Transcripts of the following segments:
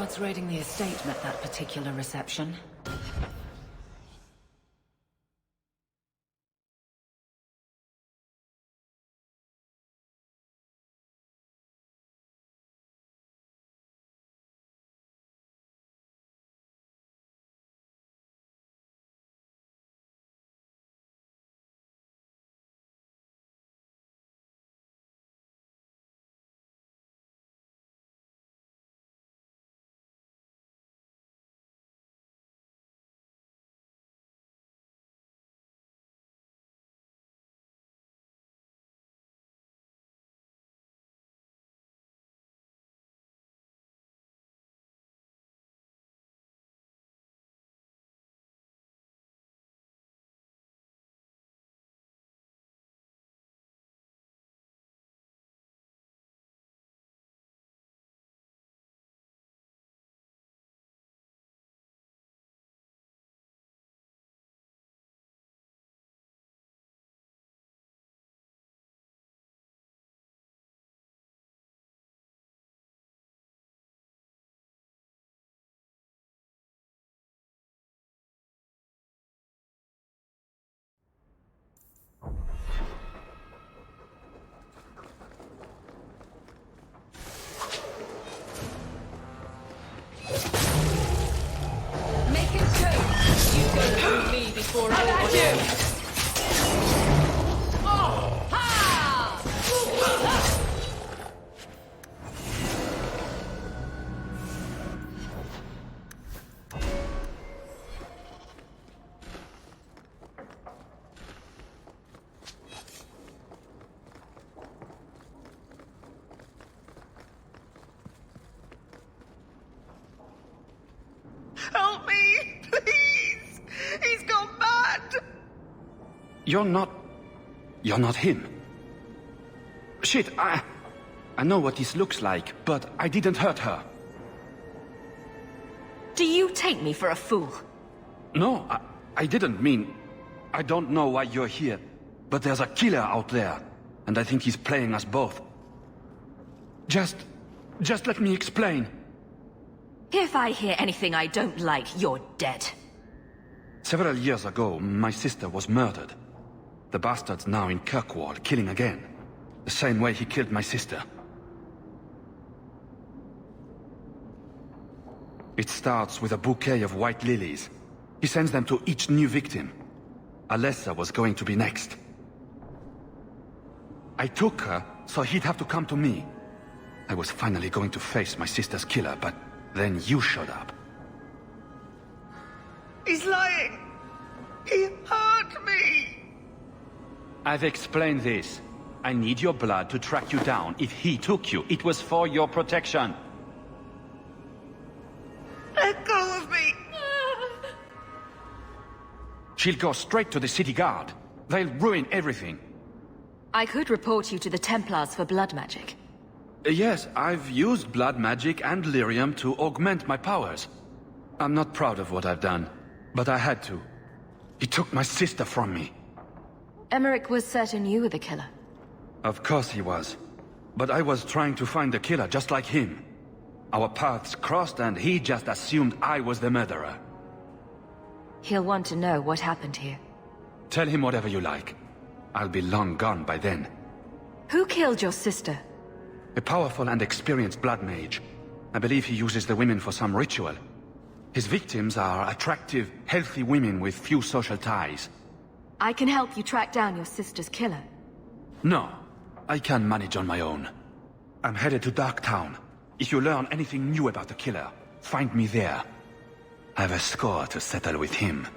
guards raiding the estate met that particular reception. Make it so. You go through me before How about anyone you? else. Oh, ha! Help me! Please! He's gone mad! You're not him. Shit, I know what this looks like, but I didn't hurt her. Do you take me for a fool? No, I didn't mean... I don't know why you're here, but there's a killer out there, and I think he's playing us both. Just let me explain. If I hear anything I don't like, you're dead. Several years ago, my sister was murdered. The bastard's now in Kirkwall, killing again. The same way he killed my sister. It starts with a bouquet of white lilies. He sends them to each new victim. Alessa was going to be next. I took her, so he'd have to come to me. I was finally going to face my sister's killer, but then you showed up. He's lying! He hurt me! I've explained this. I need your blood to track you down. If he took you, it was for your protection. Let go of me! She'll go straight to the city guard. They'll ruin everything. I could report you to the Templars for blood magic. Yes, I've used blood magic and lyrium to augment my powers. I'm not proud of what I've done, but I had to. He took my sister from me. Emmerich was certain you were the killer. Of course he was. But I was trying to find the killer just like him. Our paths crossed and he just assumed I was the murderer. He'll want to know what happened here. Tell him whatever you like. I'll be long gone by then. Who killed your sister? A powerful and experienced blood mage. I believe he uses the women for some ritual. His victims are attractive, healthy women with few social ties. I can help you track down your sister's killer. No, I can manage on my own. I'm headed to Darktown. If you learn anything new about the killer, find me there. I have a score to settle with him.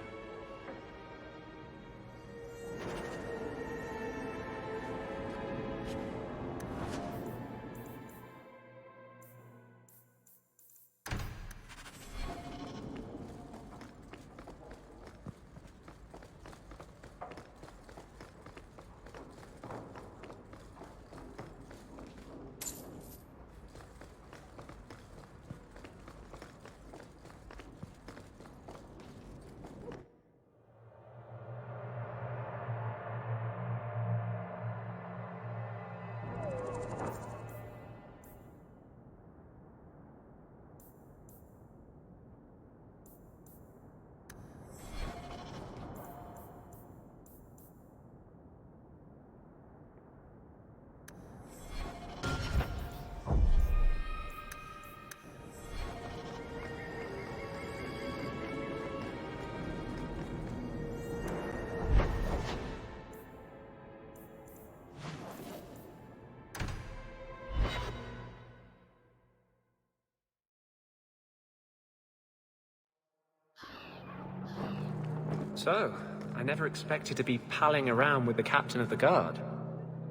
So, I never expected to be palling around with the captain of the guard.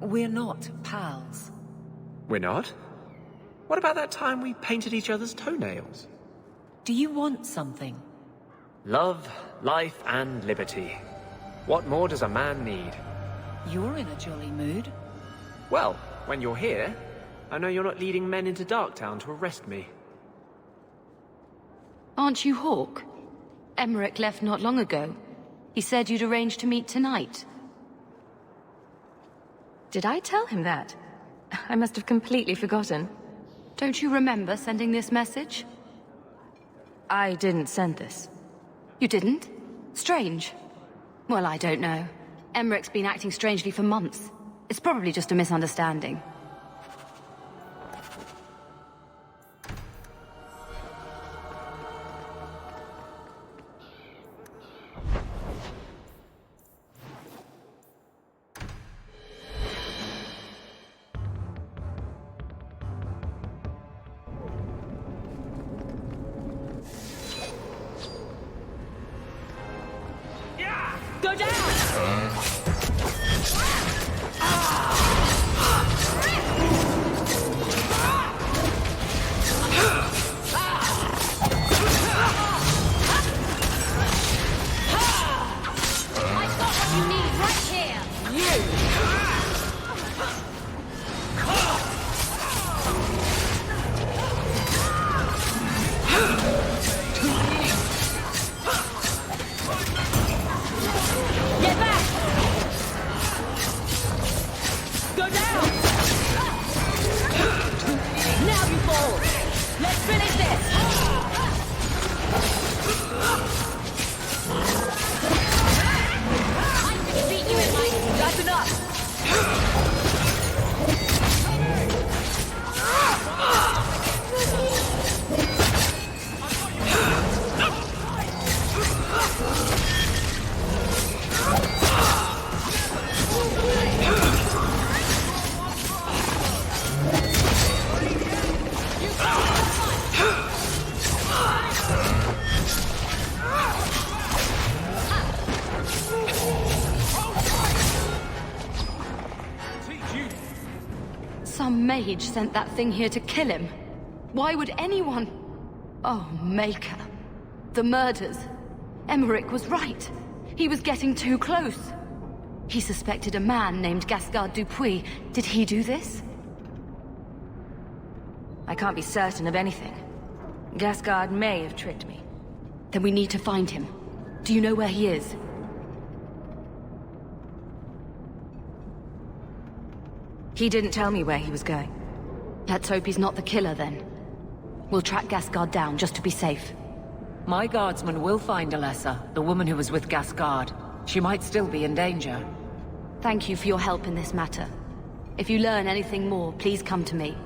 We're not pals. We're not? What about that time we painted each other's toenails? Do you want something? Love, life, and liberty. What more does a man need? You're in a jolly mood. Well, when you're here, I know you're not leading men into Darktown to arrest me. Aren't you Hawke? Emmerich left not long ago. He said you'd arranged to meet tonight. Did I tell him that? I must have completely forgotten. Don't you remember sending this message? I didn't send this. You didn't? Strange. Well, I don't know. Emmerich's been acting strangely for months. It's probably just a misunderstanding. Go down! I got what you need right here! Get back! Go down! Now you fall! Let's finish this! I can beat you in my... That's enough! Some mage sent that thing here to kill him. Why would anyone... Oh, Maker. The murders. Emmerich was right. He was getting too close. He suspected a man named Gascard Dupuis. Did he do this? I can't be certain of anything. Gascard may have tricked me. Then we need to find him. Do you know where he is? He didn't tell me where he was going. Let's hope he's not the killer then. We'll track Gascard down just to be safe. My guardsman will find Alessa, the woman who was with Gascard. She might still be in danger. Thank you for your help in this matter. If you learn anything more, please come to me.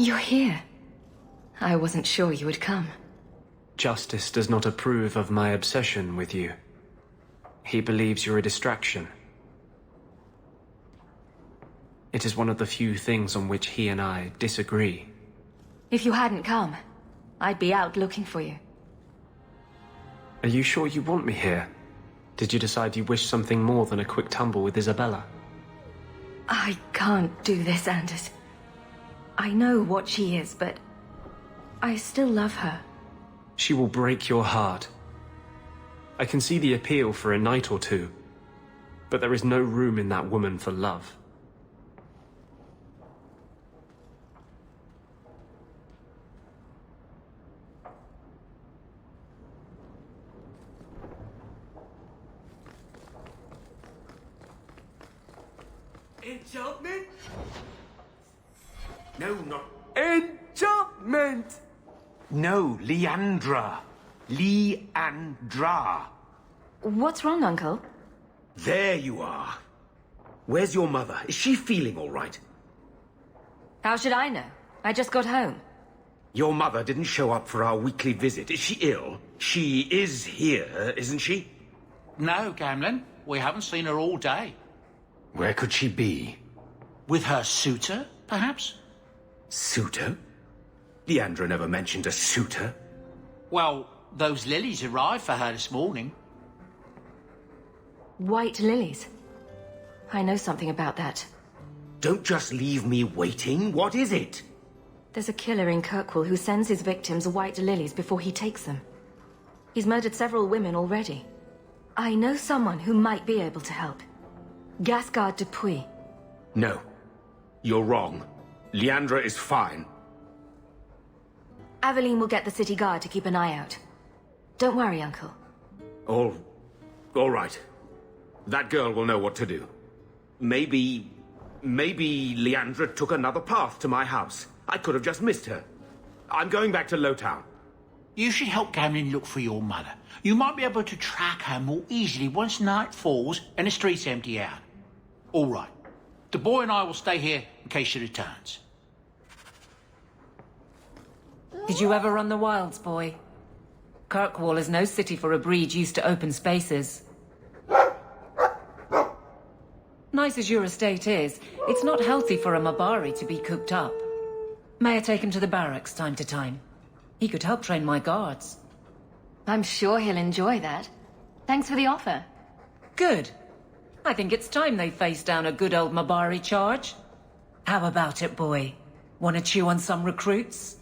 You're here. I wasn't sure you would come. Justice does not approve of my obsession with you. He believes you're a distraction. It is one of the few things on which he and I disagree. If you hadn't come, I'd be out looking for you. Are you sure you want me here? Did you decide you wish something more than a quick tumble with Isabella? I can't do this, Anders. I know what she is, but I still love her. She will break your heart. I can see the appeal for a night or two, but there is no room in that woman for love. Enchantment? No, not... Enchantment! No, Leandra. Leandra. What's wrong, Uncle? There you are. Where's your mother? Is she feeling all right? How should I know? I just got home. Your mother didn't show up for our weekly visit. Is she ill? She is here, isn't she? No, Gamlen. We haven't seen her all day. Where could she be? With her suitor, perhaps? Suitor? Leandra never mentioned a suitor. Well, those lilies arrived for her this morning. White lilies. I know something about that. Don't just leave me waiting. What is it? There's a killer in Kirkwall who sends his victims white lilies before he takes them. He's murdered several women already. I know someone who might be able to help. Gasgard Dupuis. No. You're wrong. Leandra is fine. Aveline will get the city guard to keep an eye out. Don't worry, Uncle. All right. That girl will know what to do. Maybe Leandra took another path to my house. I could have just missed her. I'm going back to Lowtown. You should help Gamlen look for your mother. You might be able to track her more easily once night falls and the streets empty out. All right. The boy and I will stay here in case she returns. Did you ever run the wilds, boy? Kirkwall is no city for a breed used to open spaces. Nice as your estate is, it's not healthy for a Mabari to be cooped up. May I take him to the barracks time to time? He could help train my guards. I'm sure he'll enjoy that. Thanks for the offer. Good. I think it's time they face down a good old Mabari charge. How about it, boy? Want to chew on some recruits?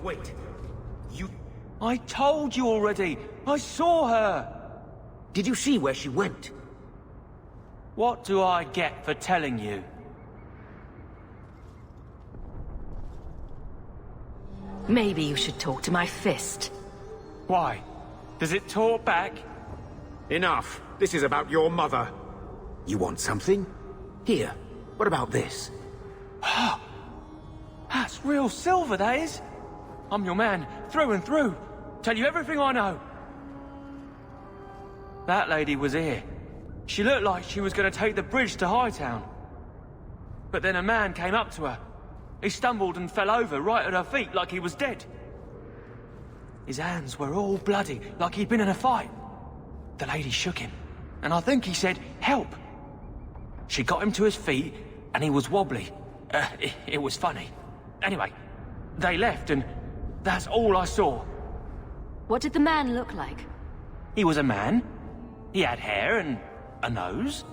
Wait. You... I told you already. I saw her. Did you see where she went? What do I get for telling you? Maybe you should talk to my fist. Why? Does it talk back? Enough. This is about your mother. You want something? Here. What about this? That's real silver, that is. I'm your man, through and through. Tell you everything I know. That lady was here. She looked like she was going to take the bridge to Hightown. But then a man came up to her. He stumbled and fell over right at her feet like he was dead. His hands were all bloody, like he'd been in a fight. The lady shook him, and I think he said, "Help." She got him to his feet, and he was wobbly. It was funny. Anyway, they left, and that's all I saw. What did the man look like? He was a man. He had hair and a nose.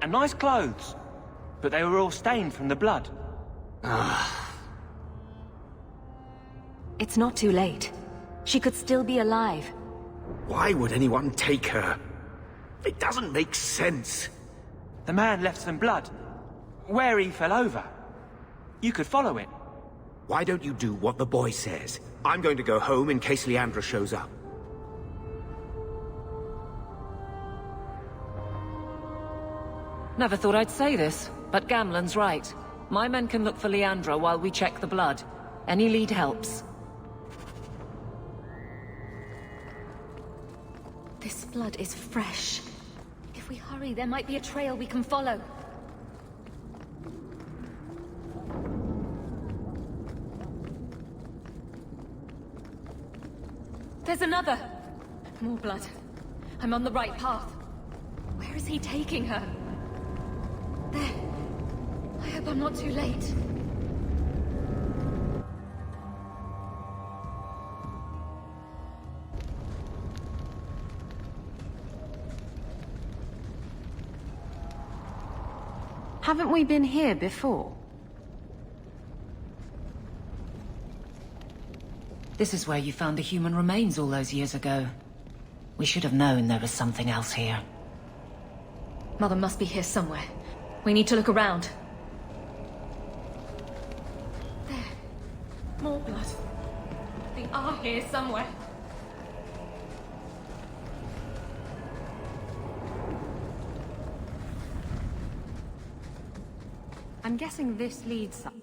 And nice clothes. But they were all stained from the blood. It's not too late. She could still be alive. Why would anyone take her? It doesn't make sense. The man left some blood. Where he fell over. You could follow it. Why don't you do what the boy says? I'm going to go home in case Leandra shows up. Never thought I'd say this, but Gamlen's right. My men can look for Leandra while we check the blood. Any lead helps. This blood is fresh. If we hurry, there might be a trail we can follow. There's another! More blood. I'm on the right path. Where is he taking her? There. I hope I'm not too late. Haven't we been here before? This is where you found the human remains all those years ago. We should have known there was something else here. Mother must be here somewhere. We need to look around. There. More blood. They are here somewhere. I'm guessing this leads up.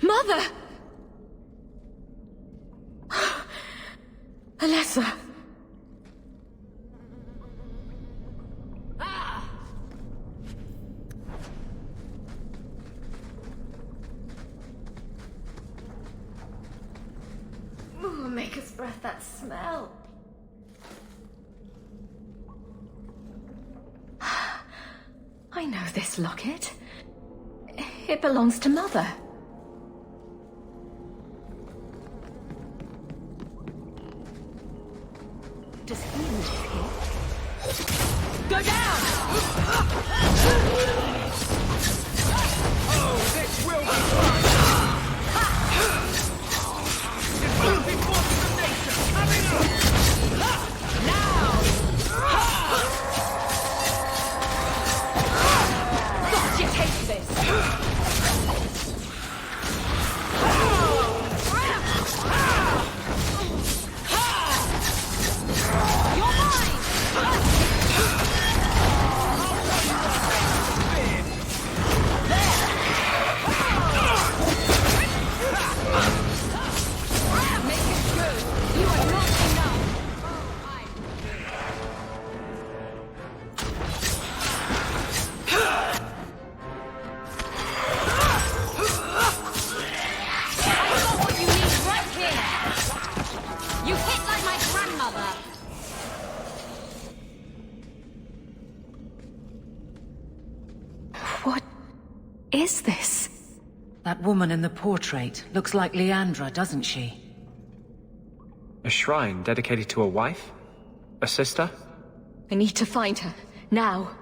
Mother! Alessa! Ooh, make us breath that smell. I know this locket. It belongs to Mother. Does he live here? Go down! Oh, this will be fun! Explosive forces of nature, coming up! Now! Thought you'd hate this! What is this? That woman in the portrait looks like Leandra, doesn't she? A shrine dedicated to a wife? A sister? I need to find her. Now.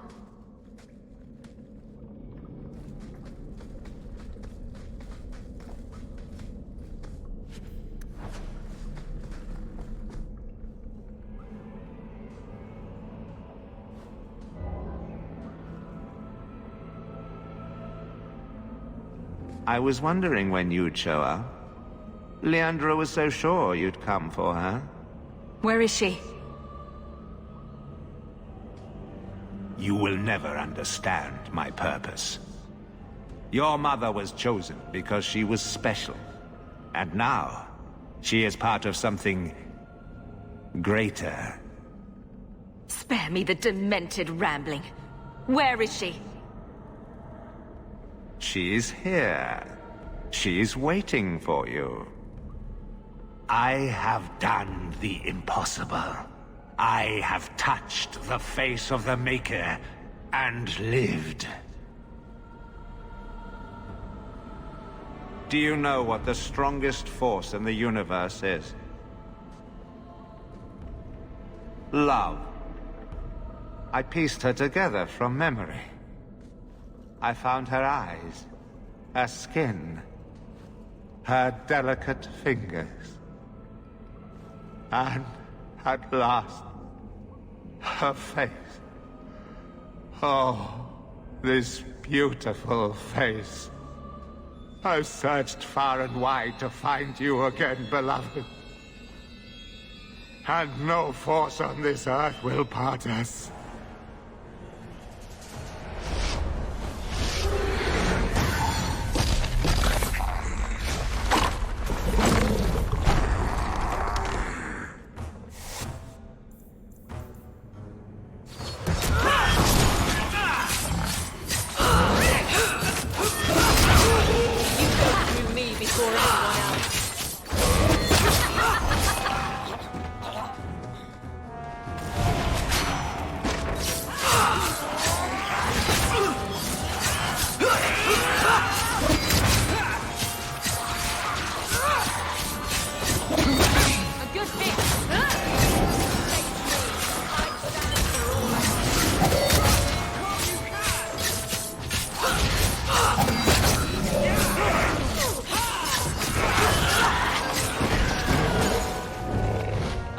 I was wondering when you'd show up. Leandra was so sure you'd come for her. Where is she? You will never understand my purpose. Your mother was chosen because she was special. And now, she is part of something greater. Spare me the demented rambling. Where is she? She's here. She's waiting for you. I have done the impossible. I have touched the face of the Maker and lived. Do you know what the strongest force in the universe is? Love. I pieced her together from memory. I found her eyes, her skin, her delicate fingers. And at last, her face. Oh, this beautiful face. I've searched far and wide to find you again, beloved. And no force on this earth will part us.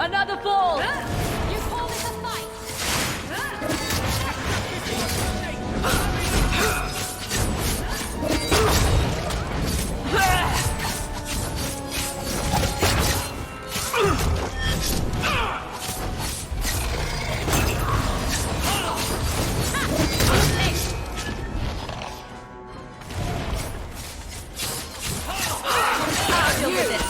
Another ball! You call this a fight? I'll deal with it.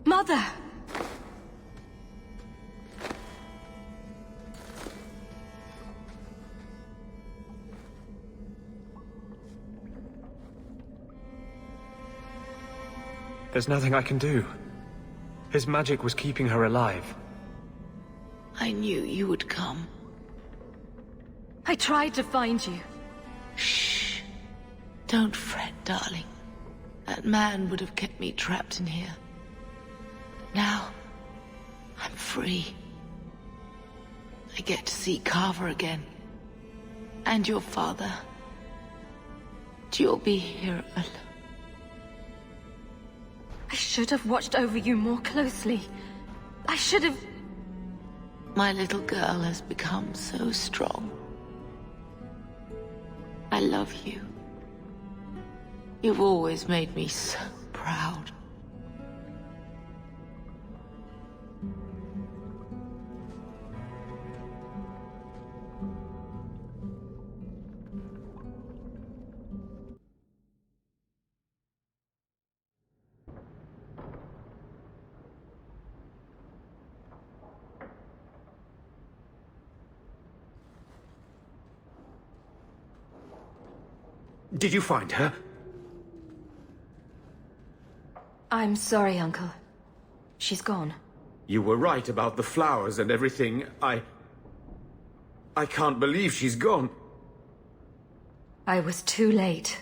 Mother! There's nothing I can do. His magic was keeping her alive. I knew you would come. I tried to find you. Shh. Don't fret, darling. That man would have kept me trapped in here. Now, I'm free. I get to see Carver again. And your father. You'll be here alone. I should have watched over you more closely. I should have... My little girl has become so strong. I love you. You've always made me so proud. Did you find her? I'm sorry, Uncle. She's gone. You were right about the flowers and everything. I can't believe she's gone. I was too late.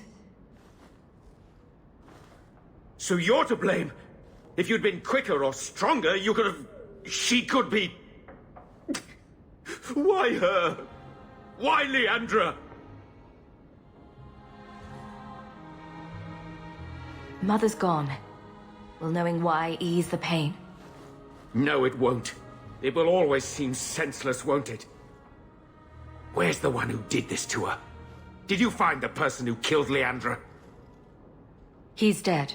So you're to blame. If you'd been quicker or stronger, you could have... She could be... Why her? Why Leandra? Mother's gone. Will knowing why ease the pain? No, it won't. It will always seem senseless, won't it? Where's the one who did this to her? Did you find the person who killed Leandra? He's dead.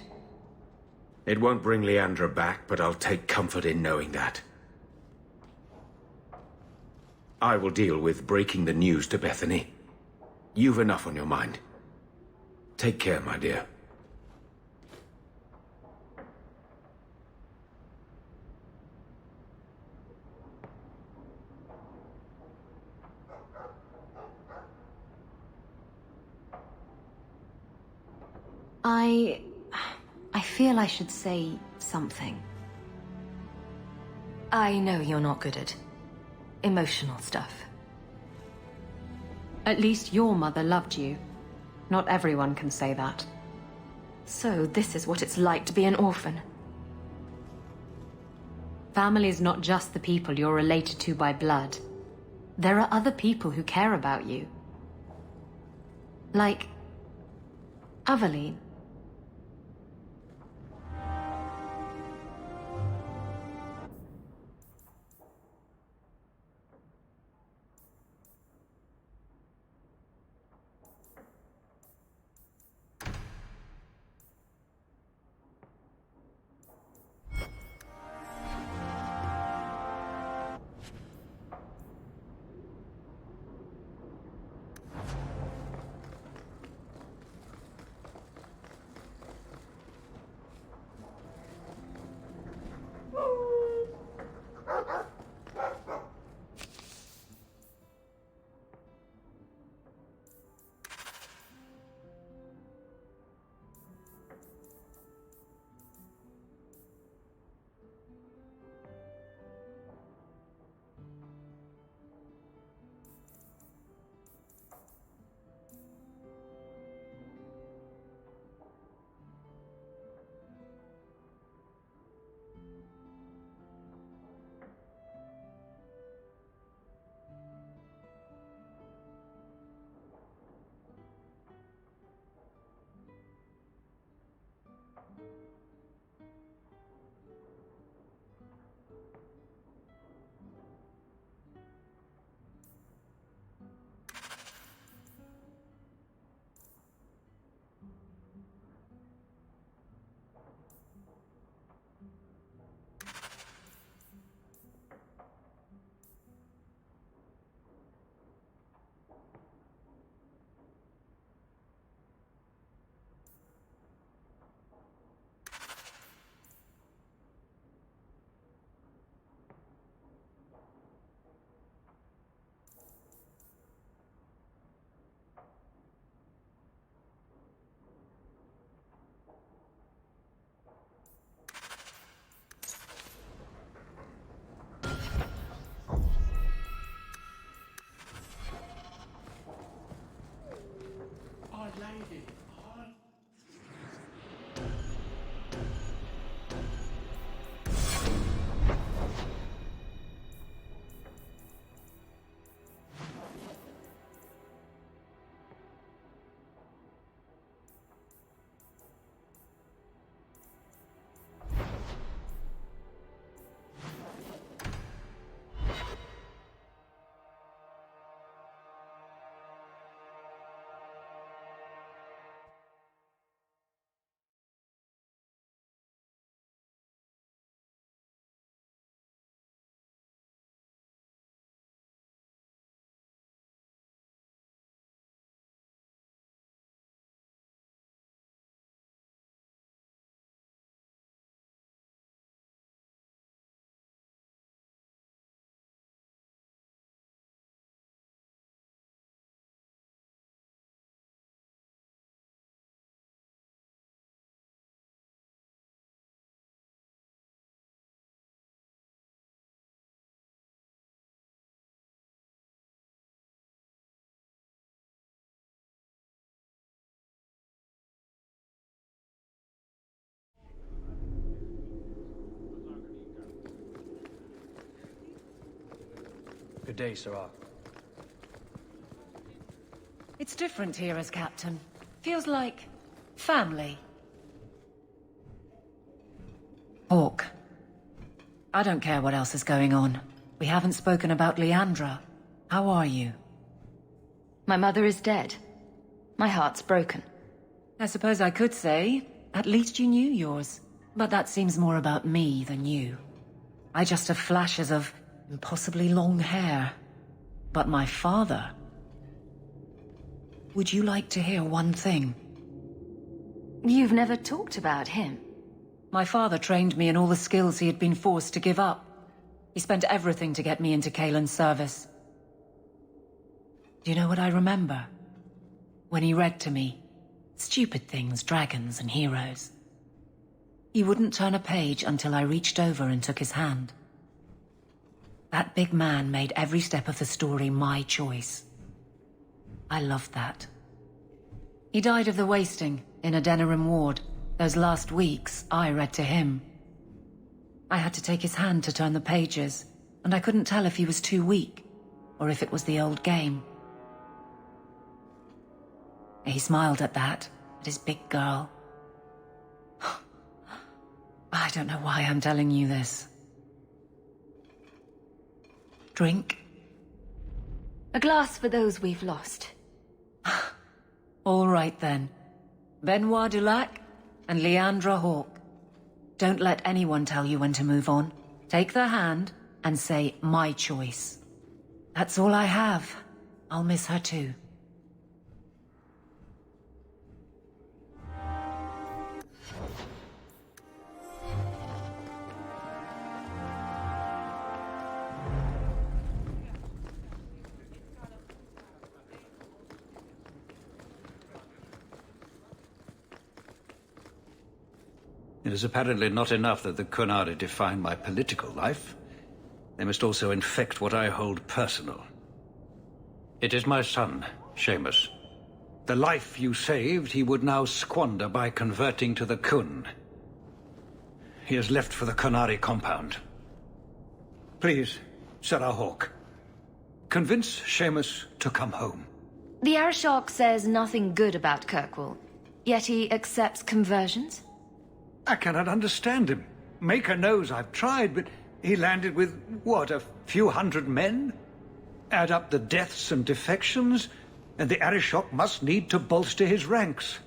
It won't bring Leandra back, but I'll take comfort in knowing that. I will deal with breaking the news to Bethany. You've enough on your mind. Take care, my dear. I feel I should say something. I know you're not good at emotional stuff. At least your mother loved you. Not everyone can say that. So this is what it's like to be an orphan. Family's not just the people you're related to by blood. There are other people who care about you. Like... Aveline. Good day, Sarah. It's different here as captain. Feels like family. Hawk. I don't care what else is going on. We haven't spoken about Leandra. How are you? My mother is dead. My heart's broken. I suppose I could say, at least you knew yours. But that seems more about me than you. I just have flashes of impossibly long hair. But my father... Would you like to hear one thing? You've never talked about him. My father trained me in all the skills he had been forced to give up. He spent everything to get me into Kaelin's service. Do you know what I remember? When he read to me, stupid things, dragons and heroes. He wouldn't turn a page until I reached over and took his hand. That big man made every step of the story my choice. I loved that. He died of the wasting in Adenirim Ward. Those last weeks, I read to him. I had to take his hand to turn the pages, and I couldn't tell if he was too weak, or if it was the old game. He smiled at that, at his big girl. I don't know why I'm telling you this. Drink? A glass for those we've lost. All right then. Benoit Dulac and Leandra Hawk. Don't let anyone tell you when to move on. Take their hand and say, my choice. That's all I have. I'll miss her too. It is apparently not enough that the Qunari define my political life. They must also infect what I hold personal. It is my son, Seamus. The life you saved, he would now squander by converting to the Khun. He has left for the Qunari compound. Please, Sarah Hawk, convince Seamus to come home. The Arishok says nothing good about Kirkwall, yet he accepts conversions? I cannot understand him. Maker knows I've tried, but he landed with, what, a few hundred men? Add up the deaths and defections, and the Arishok must need to bolster his ranks.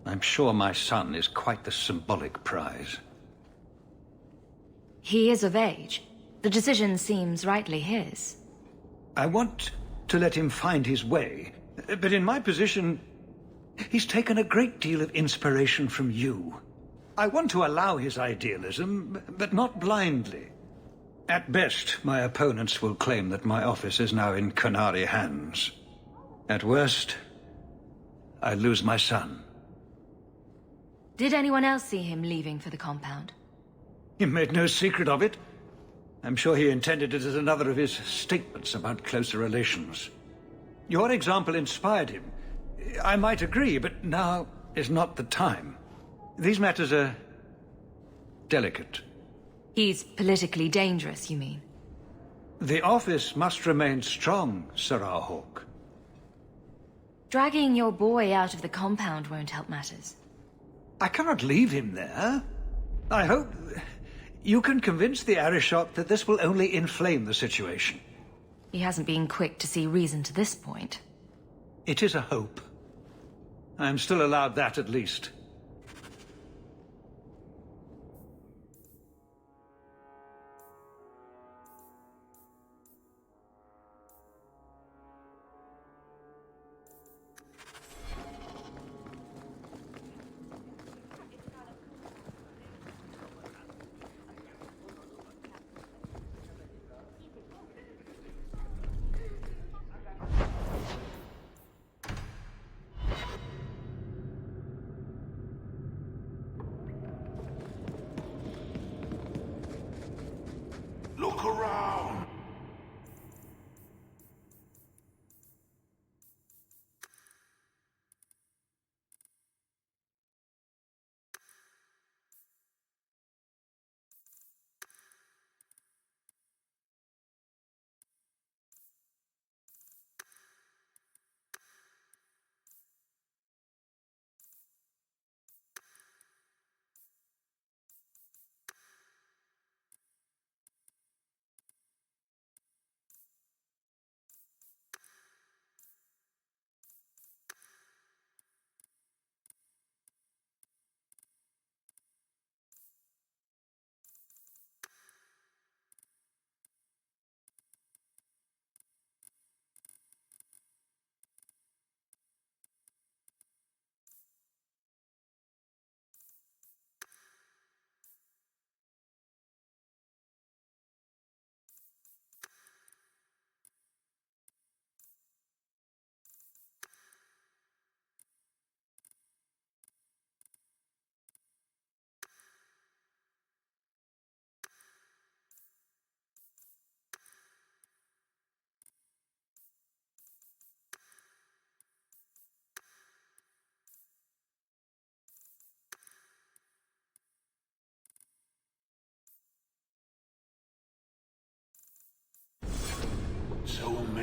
I'm sure my son is quite the symbolic prize. He is of age. The decision seems rightly his. I want to let him find his way, but in my position, he's taken a great deal of inspiration from you. I want to allow his idealism, but not blindly. At best, my opponents will claim that my office is now in Qunari hands. At worst, I lose my son. Did anyone else see him leaving for the compound? He made no secret of it. I'm sure he intended it as another of his statements about closer relations. Your example inspired him. I might agree, but now is not the time. These matters are delicate. He's politically dangerous, you mean? The office must remain strong, Sarah Hawk. Dragging your boy out of the compound won't help matters. I cannot leave him there. I hope you can convince the Arishok that this will only inflame the situation. He hasn't been quick to see reason to this point. It is a hope. I am still allowed that at least.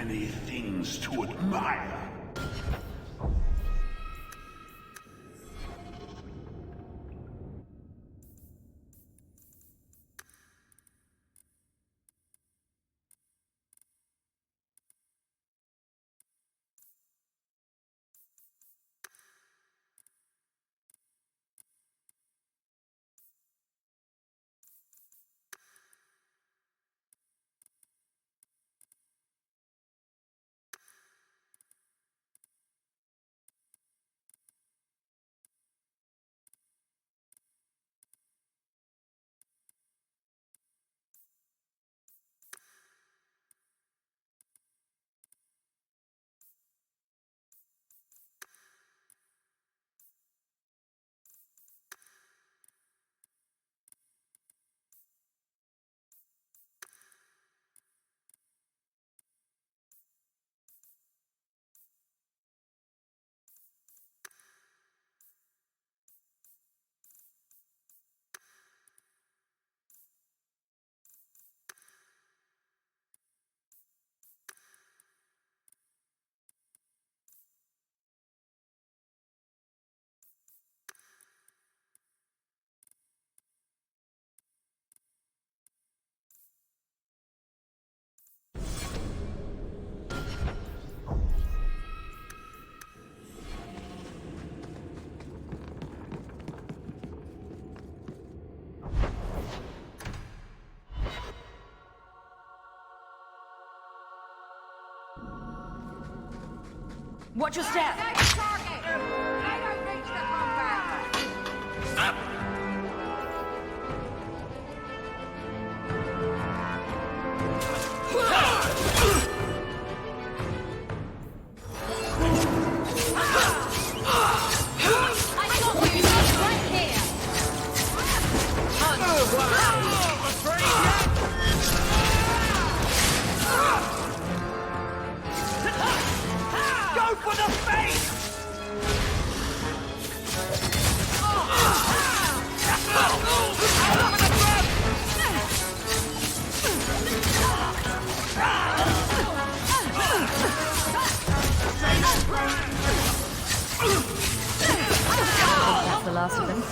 many things to admire. Watch your step! That's the last of them.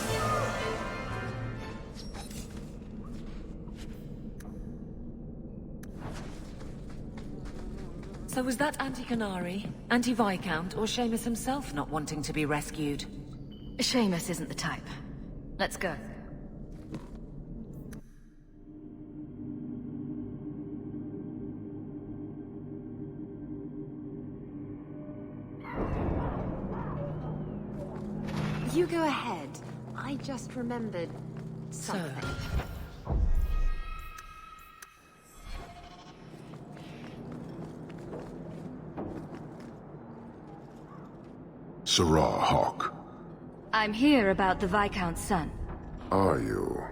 So was that Anti-Canary, Anti-Viscount, or Seamus himself not wanting to be rescued? Seamus isn't the type. Let's go. You go ahead. I just remembered something. Serah Hawke. I'm here about the Viscount's son. Are you?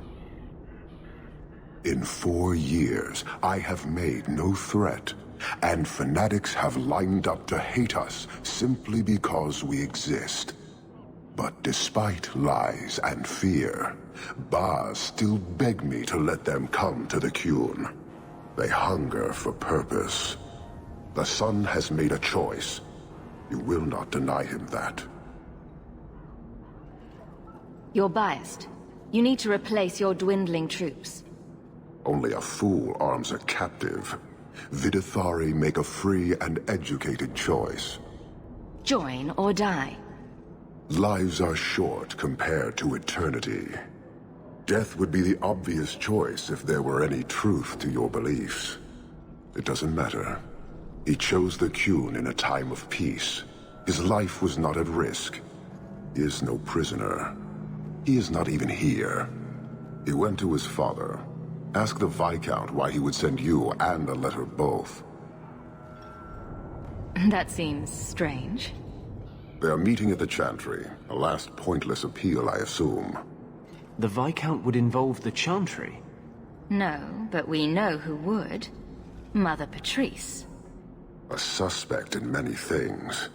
In 4 years, I have made no threat, and fanatics have lined up to hate us simply because we exist. But despite lies and fear, Baz still beg me to let them come to the Qun. They hunger for purpose. The son has made a choice. You will not deny him that. You're biased. You need to replace your dwindling troops. Only a fool arms a captive. Vidithari make a free and educated choice. Join or die. Lives are short compared to eternity. Death would be the obvious choice if there were any truth to your beliefs. It doesn't matter. He chose the Qun in a time of peace. His life was not at risk. He is no prisoner. He is not even here. He went to his father. Ask the Viscount why he would send you and a letter both. That seems strange. They are meeting at the Chantry. A last pointless appeal, I assume. The Viscount would involve the Chantry? No, but we know who would. Mother Patrice. A suspect in many things.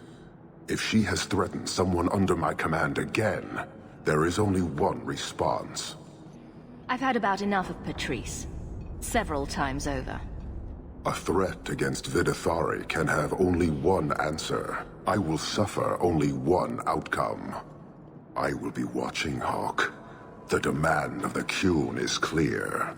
If she has threatened someone under my command again, there is only one response. I've had about enough of Patrice. Several times over. A threat against Vidithari can have only one answer. I will suffer only one outcome. I will be watching, Hawke. The demand of the Qun is clear.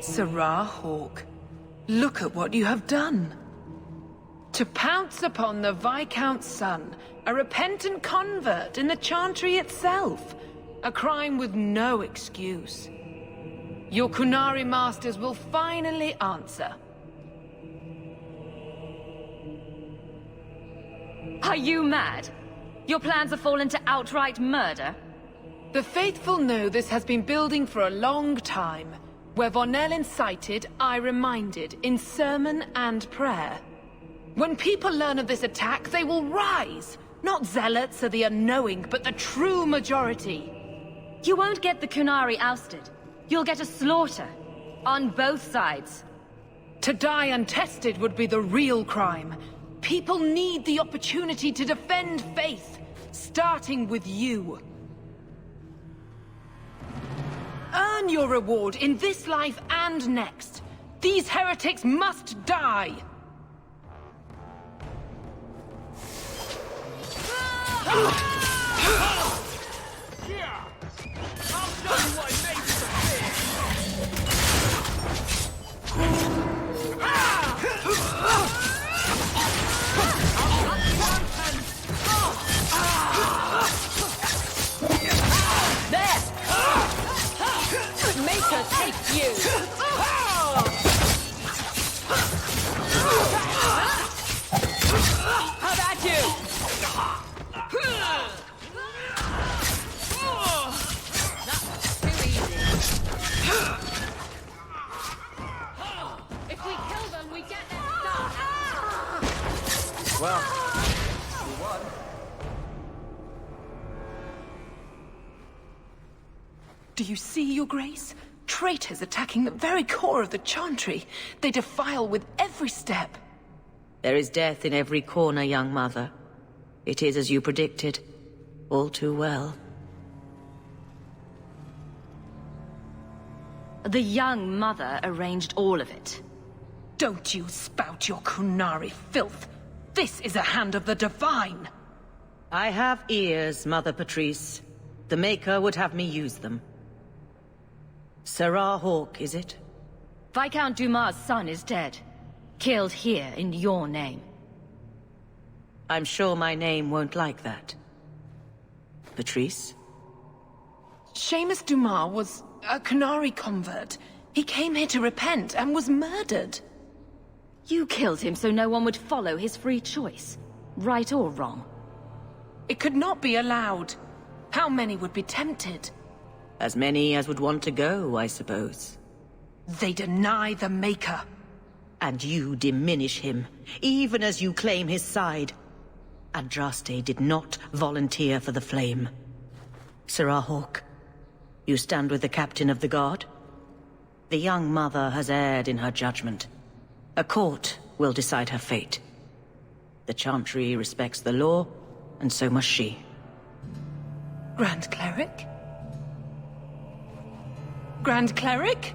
Serah Hawke, look at what you have done. To pounce upon the Viscount's son, a repentant convert in the Chantry itself, a crime with no excuse. Your Qunari masters will finally answer. Are you mad? Your plans have fallen to outright murder? The faithful know this has been building for a long time. Where Vonel incited, I reminded, in sermon and prayer. When people learn of this attack, they will rise. Not zealots or the unknowing, but the true majority. You won't get the Qunari ousted. You'll get a slaughter. On both sides. To die untested would be the real crime. People need the opportunity to defend faith, starting with you. Earn your reward in this life and next. These heretics must die! Maker takes you! How about you? Not too easy. If we kill them, we get their stuff! Well, we won. Do you see, Your Grace? Traitors attacking the very core of the Chantry. They defile with every step. There is death in every corner, young mother. It is as you predicted. All too well. The young mother arranged all of it. Don't you spout your Qunari filth. This is a hand of the Divine. I have ears, Mother Patrice. The Maker would have me use them. Serah Hawke, is it? Viscount Dumas' son is dead. Killed here in your name. I'm sure my name won't like that. Patrice? Seamus Dumas was a Qunari convert. He came here to repent and was murdered. You killed him so no one would follow his free choice. Right or wrong? It could not be allowed. How many would be tempted? As many as would want to go, I suppose. They deny the Maker. And you diminish him, even as you claim his side. Andraste did not volunteer for the flame. Serah Hawke, you stand with the captain of the guard? The young mother has erred in her judgment. A court will decide her fate. The Chantry respects the law, and so must she. Grand Cleric? Grand Cleric?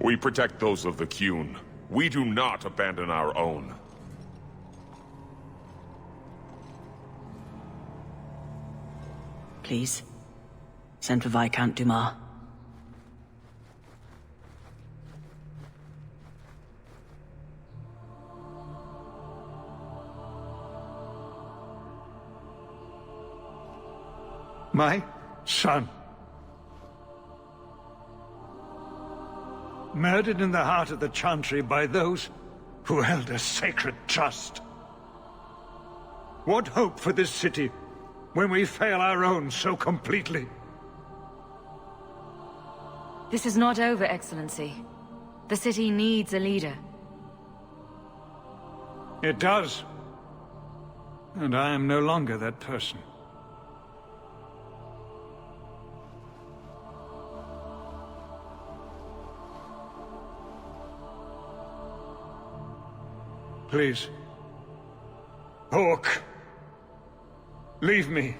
We protect those of the Qun. We do not abandon our own. Please, send for Viscount Dumas. My son. Murdered in the heart of the Chantry by those who held a sacred trust. What hope for this city when we fail our own so completely? This is not over, Excellency. The city needs a leader. It does. And I am no longer that person. Please. Hawke. Leave me.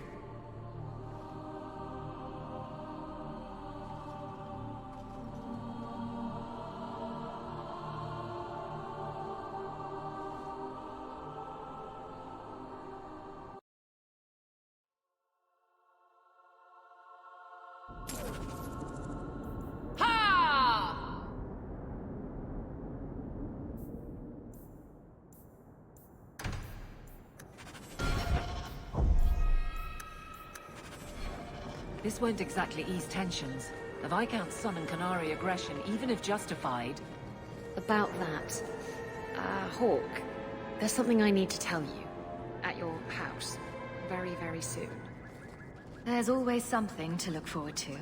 This won't exactly ease tensions. The Viscount's son and Qunari aggression, even if justified... About that, Hawke, there's something I need to tell you. At your house. Very, very soon. There's always something to look forward to.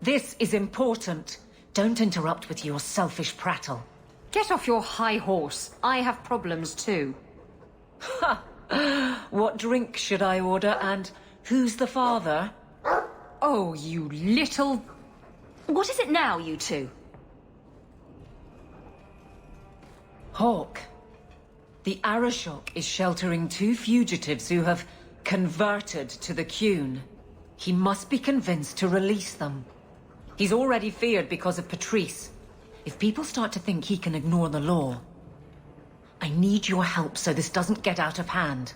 This is important. Don't interrupt with your selfish prattle. Get off your high horse. I have problems too. Ha! What drink should I order, and who's the father? Oh, you little... What is it now, you two? Hawke. The Arishok is sheltering 2 fugitives who have converted to the Qun. He must be convinced to release them. He's already feared because of Patrice. If people start to think he can ignore the law, I need your help so this doesn't get out of hand.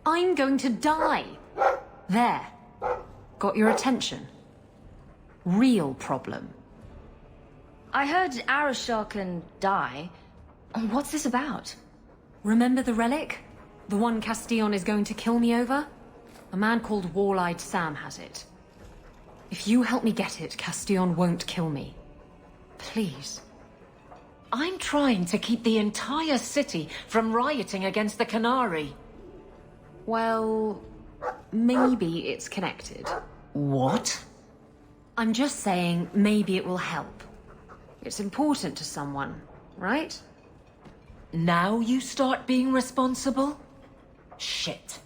I'm going to die. There. Got your attention? Real problem. I heard Arishok can die. What's this about? Remember the relic? The one Castillon is going to kill me over? A man called Wall-Eyed Sam has it. If you help me get it, Castillon won't kill me. Please. I'm trying to keep the entire city from rioting against the Qunari. Well, maybe it's connected. What? I'm just saying maybe it will help. It's important to someone, right? Now you start being responsible? Shit.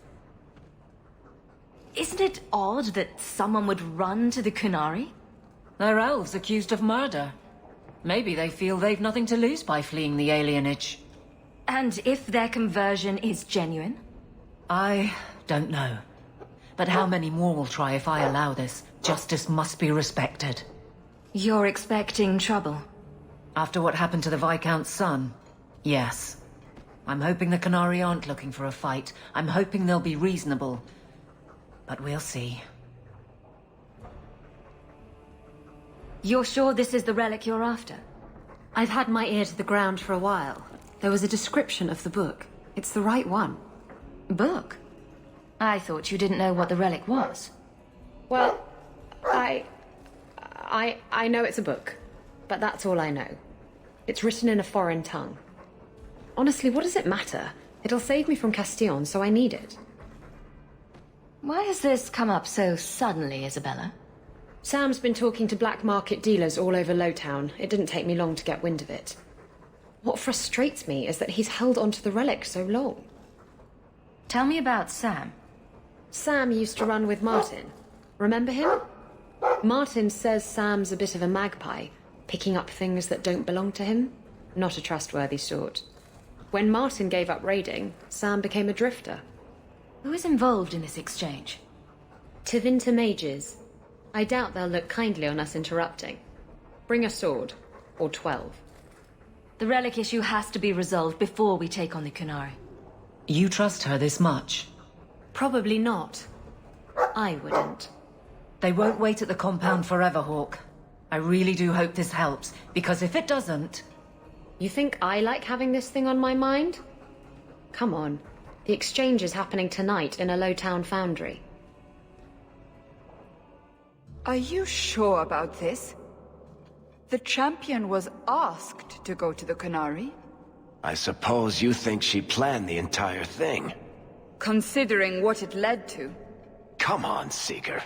Isn't it odd that someone would run to the Qunari? They're elves accused of murder. Maybe they feel they've nothing to lose by fleeing the alienage. And if their conversion is genuine? I don't know. But how many more will try if I allow this? Justice must be respected. You're expecting trouble? After what happened to the Viscount's son, yes. I'm hoping the Qunari aren't looking for a fight. I'm hoping they'll be reasonable. But we'll see. You're sure this is the relic you're after? I've had my ear to the ground for a while. There was a description of the book. It's the right one. Book? I thought you didn't know what the relic was. Well, I know it's a book, but that's all I know. It's written in a foreign tongue. Honestly, what does it matter? It'll save me from Castillon, so I need it. Why has this come up so suddenly, Isabella? Sam's been talking to black market dealers all over Lowtown. It didn't take me long to get wind of it. What frustrates me is that he's held onto the relic so long. Tell me about Sam. Sam used to run with Martin. Remember him? Martin says Sam's a bit of a magpie, picking up things that don't belong to him. Not a trustworthy sort. When Martin gave up raiding, Sam became a drifter. Who is involved in this exchange? Tevinter mages. I doubt they'll look kindly on us interrupting. Bring a sword. Or 12. The relic issue has to be resolved before we take on the Qunari. You trust her this much? Probably not. I wouldn't. They won't wait at the compound forever, Hawke. I really do hope this helps, because if it doesn't... You think I like having this thing on my mind? Come on. The exchange is happening tonight in a Lowtown foundry. Are you sure about this? The champion was asked to go to the Qunari. I suppose you think she planned the entire thing. Considering what it led to. Come on, Seeker.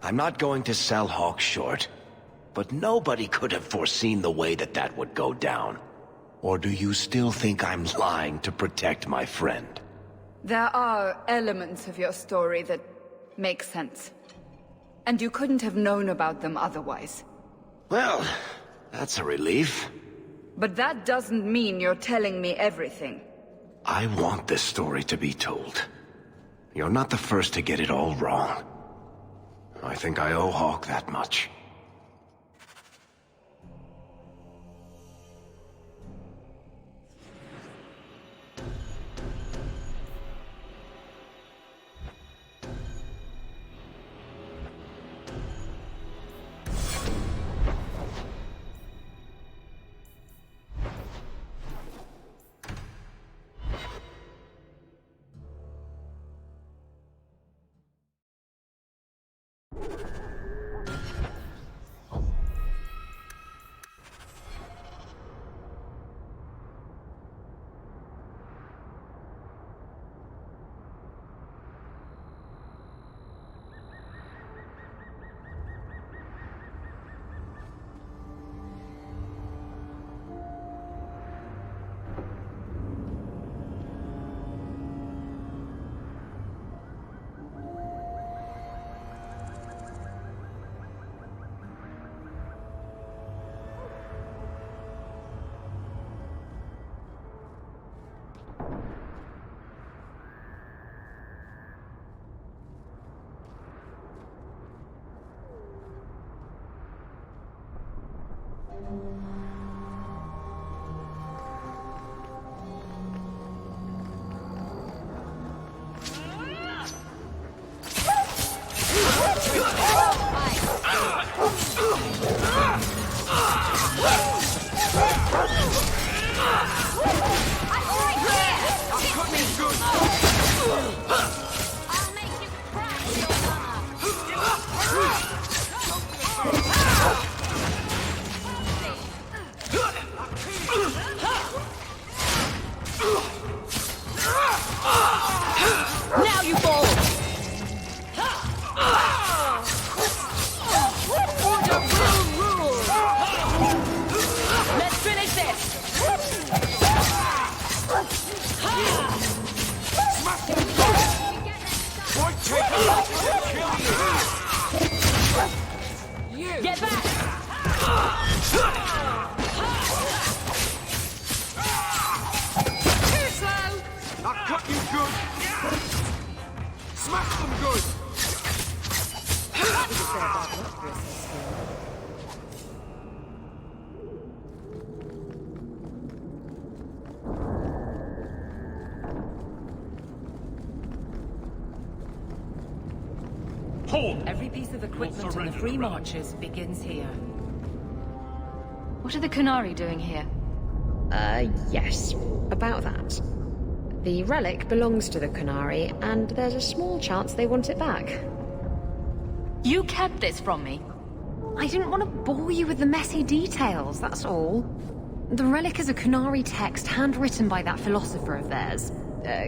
I'm not going to sell Hawke short, but nobody could have foreseen the way that would go down. Or do you still think I'm lying to protect my friend? There are elements of your story that make sense. And you couldn't have known about them otherwise. Well, that's a relief. But that doesn't mean you're telling me everything. I want this story to be told. You're not the first to get it all wrong. I think I owe Hawke that much. Now you fall! Order will rule! Let's finish this! Smash him! you! Get back! Too slow! I'll cut you good! Smash them good! Hold! Every piece of equipment in the Free Marches begins here. What are the Qunari doing here? Yes. About that. The relic belongs to the Qunari, and there's a small chance they want it back. You kept this from me. I didn't want to bore you with the messy details, that's all. The relic is a Qunari text handwritten by that philosopher of theirs.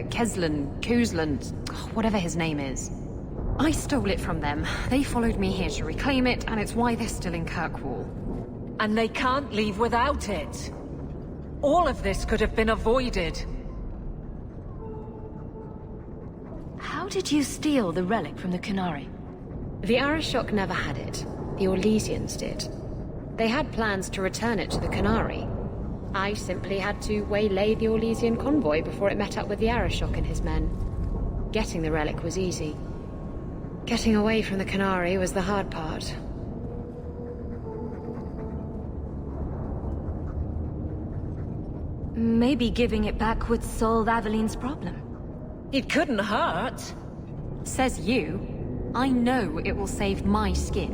Kuzlan, whatever his name is. I stole it from them. They followed me here to reclaim it, and it's why they're still in Kirkwall. And they can't leave without it. All of this could have been avoided. How did you steal the relic from the Qunari? The Arishok never had it. The Orlesians did. They had plans to return it to the Qunari. I simply had to waylay the Orlesian convoy before it met up with the Arishok and his men. Getting the relic was easy. Getting away from the Qunari was the hard part. Maybe giving it back would solve Aveline's problem. It couldn't hurt. Says you. I know it will save my skin.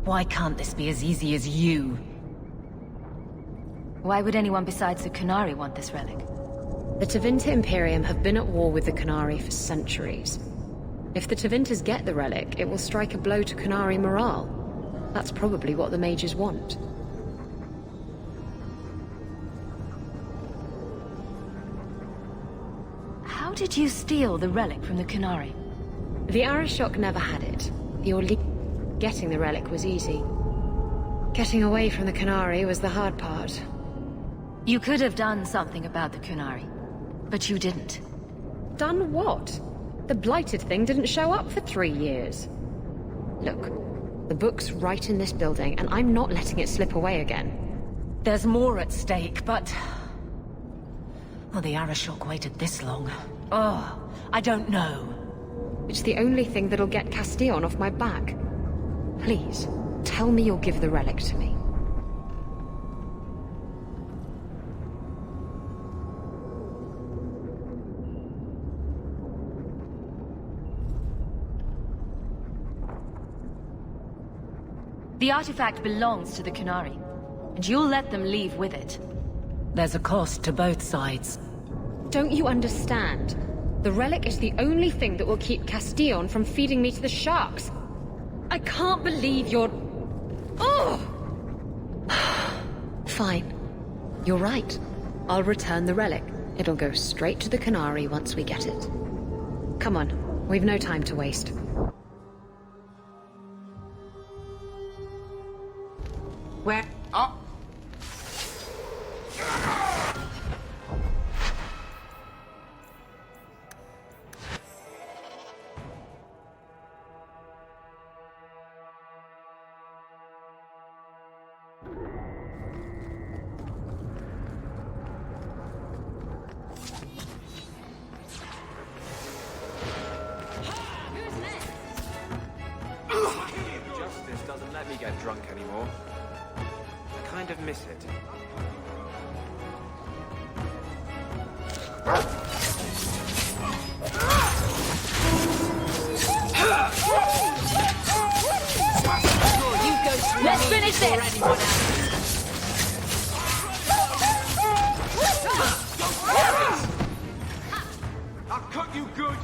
Why can't this be as easy as you? Why would anyone besides the Qunari want this relic? The Tevinter Imperium have been at war with the Qunari for centuries. If the Tevinters get the relic, it will strike a blow to Qunari morale. That's probably what the mages want. How did you steal the relic from the Qunari? The Arishok never had it. Getting the relic was easy. Getting away from the Qunari was the hard part. You could have done something about the Qunari, but you didn't. Done what? The blighted thing didn't show up for 3 years. Look, the book's right in this building, and I'm not letting it slip away again. There's more at stake, but... Well, the Arishok waited this long. I don't know. It's the only thing that'll get Castillon off my back. Please, tell me you'll give the relic to me. The artifact belongs to the Qunari, and you'll let them leave with it. There's a cost to both sides. Don't you understand? The relic is the only thing that will keep Castillon from feeding me to the sharks. I can't believe you're... Oh! Fine. You're right. I'll return the relic. It'll go straight to the Qunari once we get it. Come on, we've no time to waste. Where? Oh! Justice doesn't let me get drunk anymore. I kind of miss it. Let's finish this! I'll cut you good!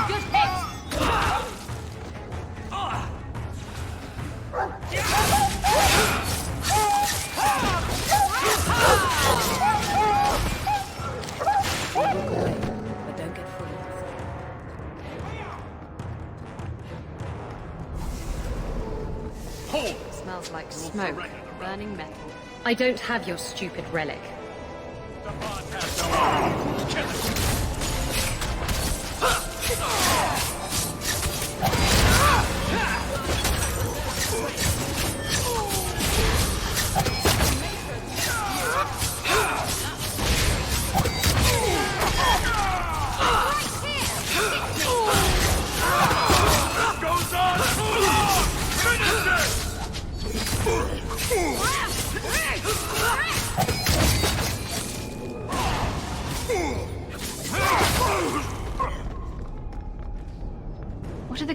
Good hit! But don't get fooled. Smells like smoke, burning metal. I don't have your stupid relic.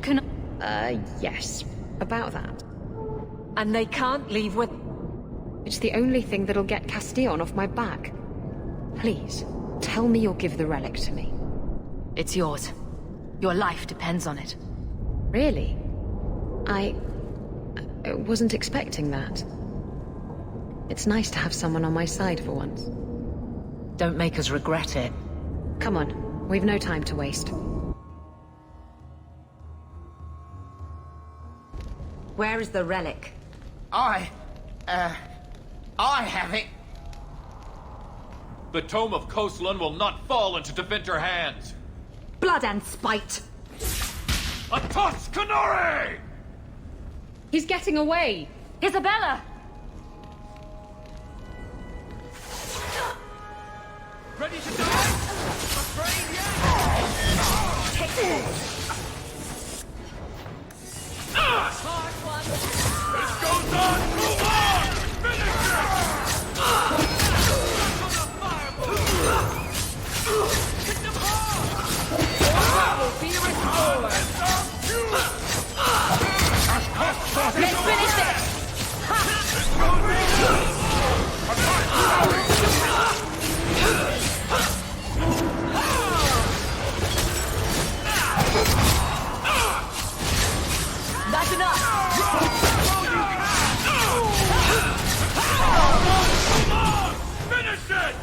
the Yes. About that. And they can't leave with... It's the only thing that'll get Castillon off my back. Please, tell me you'll give the relic to me. It's yours. Your life depends on it. Really? I wasn't expecting that. It's nice to have someone on my side for once. Don't make us regret it. Come on, we've no time to waste. Where is the relic? I have it. The Tome of Koslan will not fall into Deventer hands. Blood and spite! Atos Canore! He's getting away! Isabella! Ready to die? Afraid yet? Take this! It goes on too long! Finish it! Will be restored! Let's finish this! That's enough! Finish it!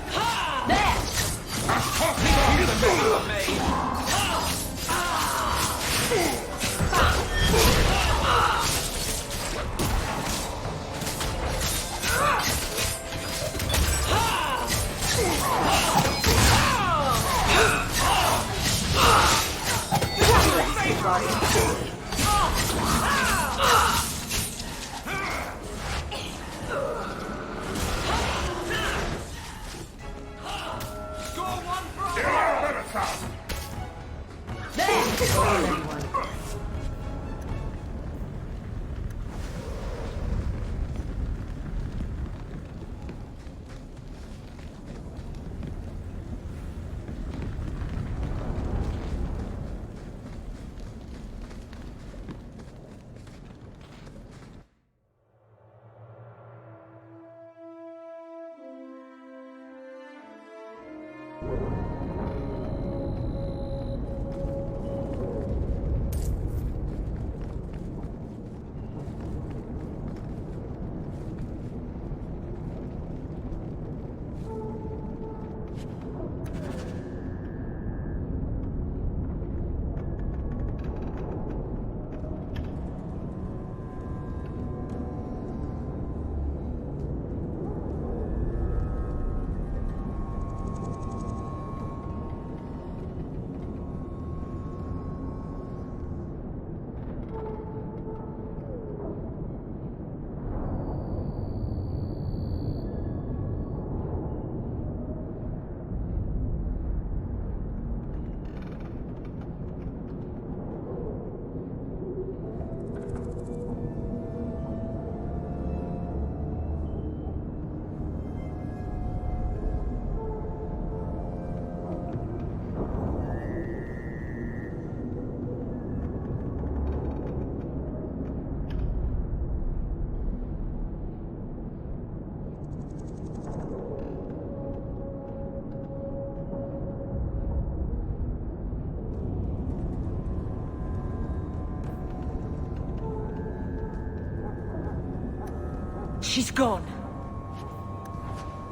She's gone.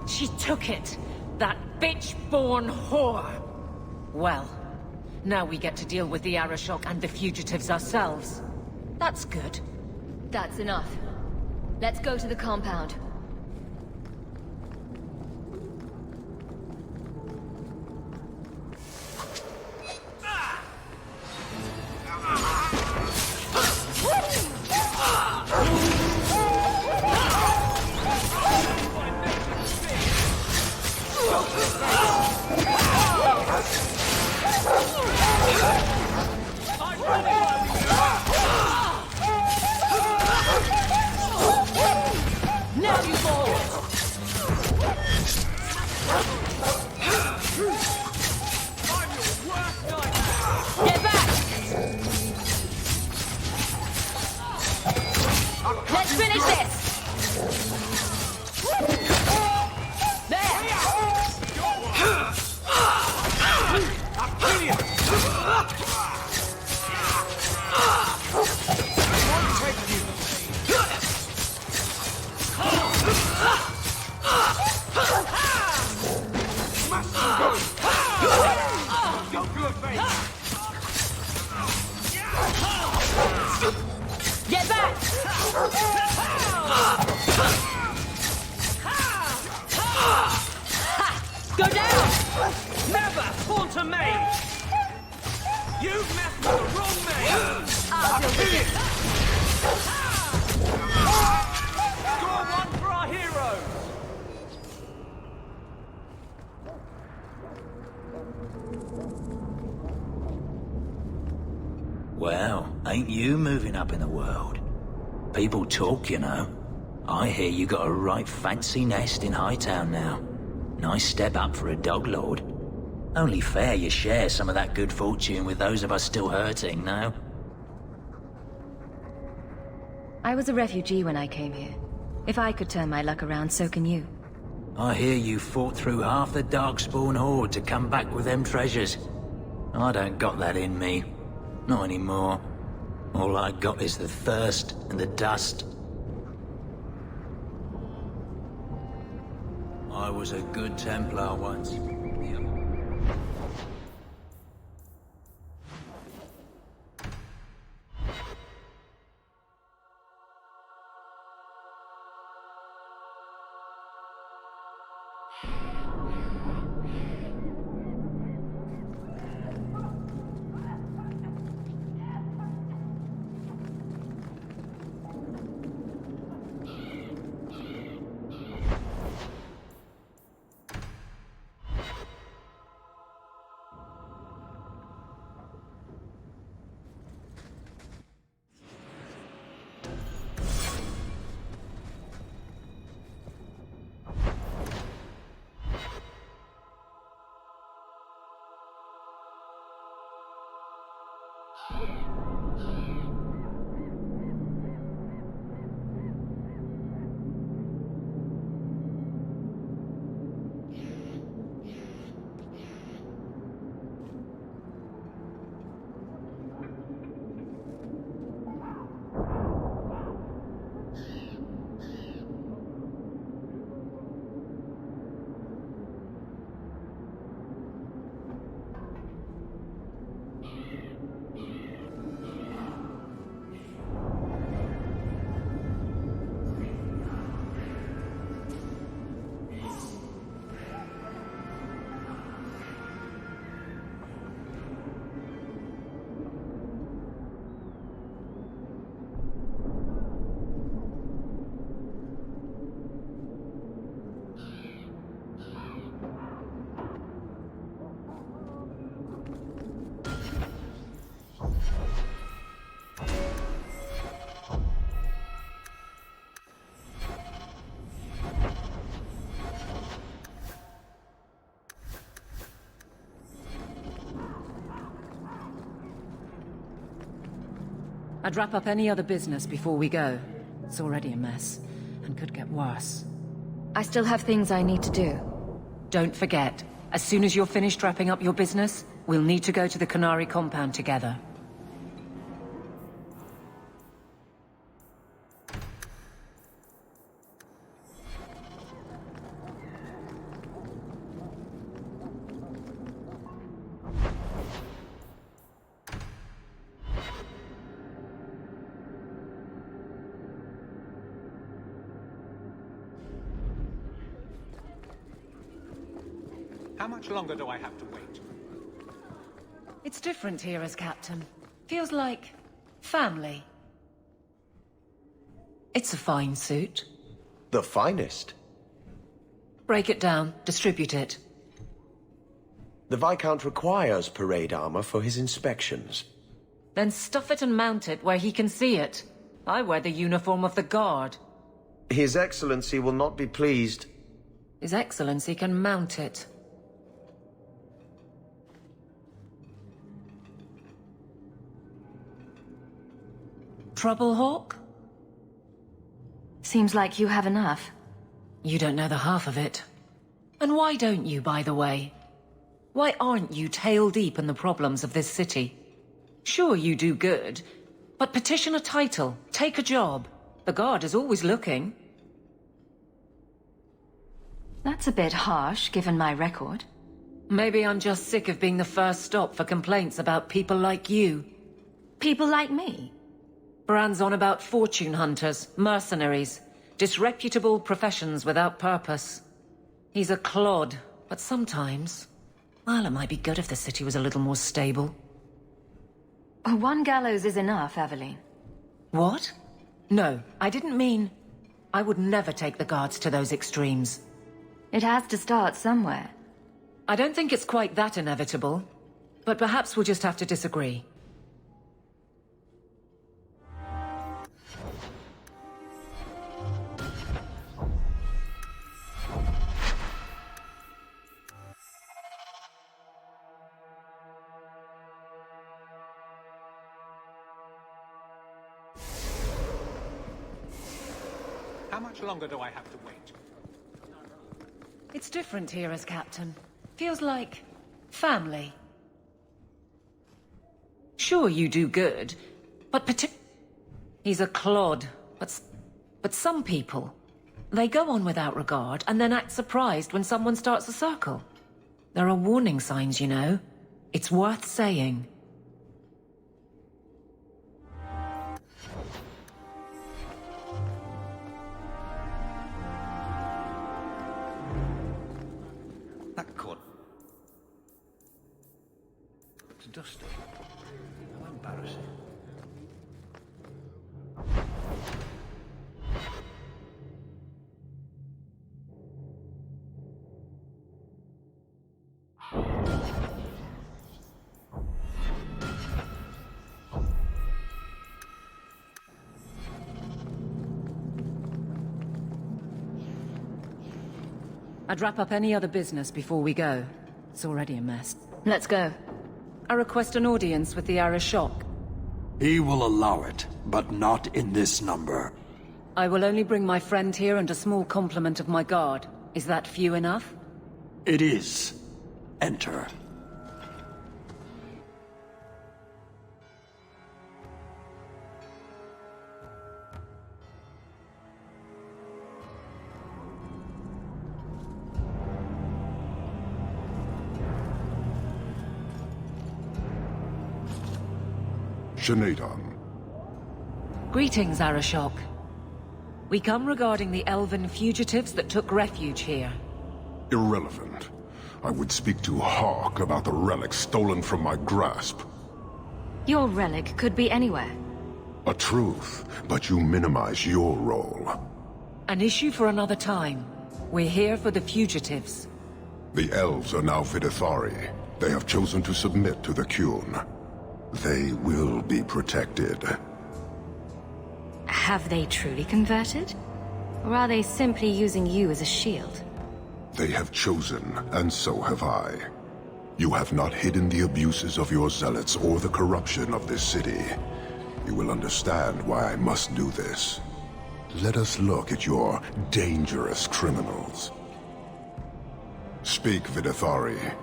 She took it. That bitch-born whore. Well, now we get to deal with the Arashok and the fugitives ourselves. That's good. That's enough. Let's go to the compound. Now you fall! Get back! Go to her face! Get back! Go down! Never haunt a maid! You've messed with the wrong maid! I'll deal with it! Score one for our heroes! Well, ain't you moving up in the world? People talk, you know. I hear you got a right fancy nest in Hightown now. Nice step up for a dog lord. Only fair you share some of that good fortune with those of us still hurting, no? I was a refugee when I came here. If I could turn my luck around, so can you. I hear you fought through half the Darkspawn horde to come back with them treasures. I don't got that in me. Not anymore. All I got is the thirst and the dust. I was a good Templar once. I'd wrap up any other business before we go. It's already a mess, and could get worse. I still have things I need to do. Don't forget, as soon as you're finished wrapping up your business, we'll need to go to the Qunari compound together. How much longer do I have to wait? It's different here as captain. Feels like family. It's a fine suit. The finest. Break it down, distribute it. The Viscount requires parade armor for his inspections. Then stuff it and mount it where he can see it. I wear the uniform of the Guard. His Excellency will not be pleased. His Excellency can mount it. Trouble, Hawk? Seems like you have enough. You don't know the half of it. And why don't you, by the way? Why aren't you tail deep in the problems of this city? Sure, you do good, but petition a title, take a job. The Guard is always looking. That's a bit harsh, given my record. Maybe I'm just sick of being the first stop for complaints about people like you. People like me? Brand's on about fortune hunters, mercenaries, disreputable professions without purpose. He's a clod, but sometimes... well, it might be good if the city was a little more stable. One gallows is enough, Aveline. What? No, I didn't mean... I would never take the guards to those extremes. It has to start somewhere. I don't think it's quite that inevitable, but perhaps we'll just have to disagree. How much longer do I have to wait? It's different here as captain. Feels like... family. Sure, you do good, but he's a clod, but some people... they go on without regard and then act surprised when someone starts a circle. There are warning signs, you know. It's worth saying. Dusty. How embarrassing. I'd wrap up any other business before we go. It's already a mess. Let's go. I request an audience with the Arishok. He will allow it, but not in this number. I will only bring my friend here and a small complement of my guard. Is that few enough? It is. Enter. Shanadon. Greetings, Arishok. We come regarding the elven fugitives that took refuge here. Irrelevant. I would speak to Hawk about the relic stolen from my grasp. Your relic could be anywhere. A truth, but you minimize your role. An issue for another time. We're here for the fugitives. The elves are now Vidithari. They have chosen to submit to the Qun. They will be protected. Have they truly converted? Or are they simply using you as a shield? They have chosen, and so have I. You have not hidden the abuses of your zealots or the corruption of this city. You will understand why I must do this. Let us look at your dangerous criminals. Speak, Vidithari.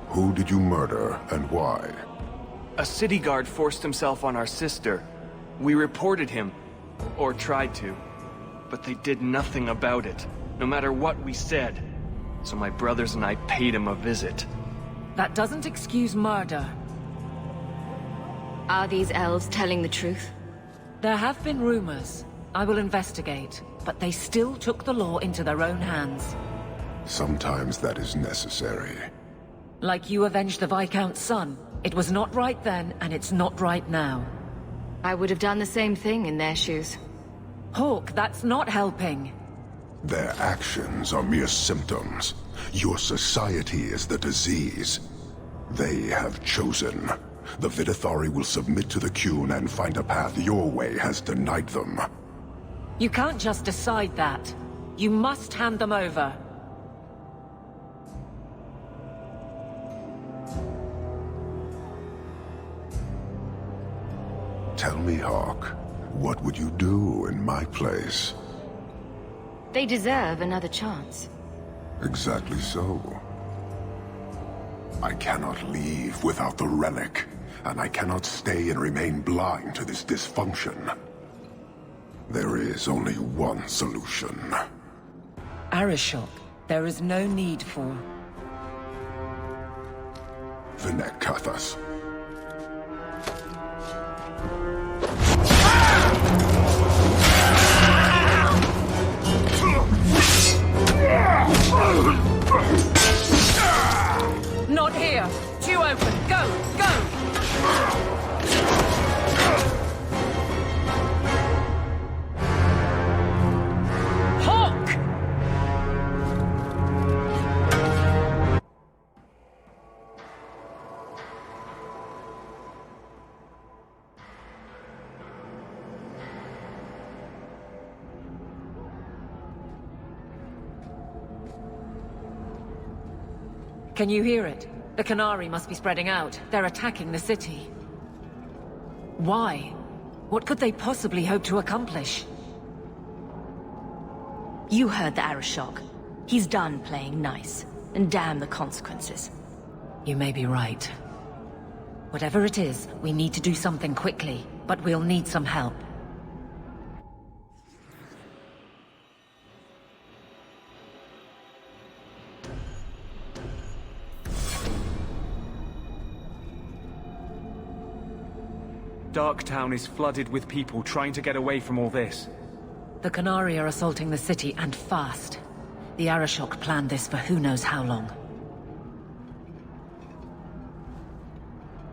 Who did you murder, and why? A city guard forced himself on our sister. We reported him. Or tried to. But they did nothing about it, no matter what we said. So my brothers and I paid him a visit. That doesn't excuse murder. Are these elves telling the truth? There have been rumors. I will investigate. But they still took the law into their own hands. Sometimes that is necessary. Like you avenged the Viscount's son. It was not right then, and it's not right now. I would have done the same thing in their shoes. Hawk, that's not helping. Their actions are mere symptoms. Your society is the disease. They have chosen. The Vidithari will submit to the Qun and find a path your way has denied them. You can't just decide that. You must hand them over. Tell me, Hawk, what would you do in my place? They deserve another chance. Exactly so. I cannot leave without the relic, and I cannot stay and remain blind to this dysfunction. There is only one solution. Arishok, there is no need for... Venekathas. Not here! Too open! Go! Go! Hawk! Can you hear it? The Qunari must be spreading out. They're attacking the city. Why? What could they possibly hope to accomplish? You heard the Arishok. He's done playing nice. And damn the consequences. You may be right. Whatever it is, we need to do something quickly, but we'll need some help. Darktown is flooded with people trying to get away from all this. The Qunari are assaulting the city, and fast. The Arishok planned this for who knows how long.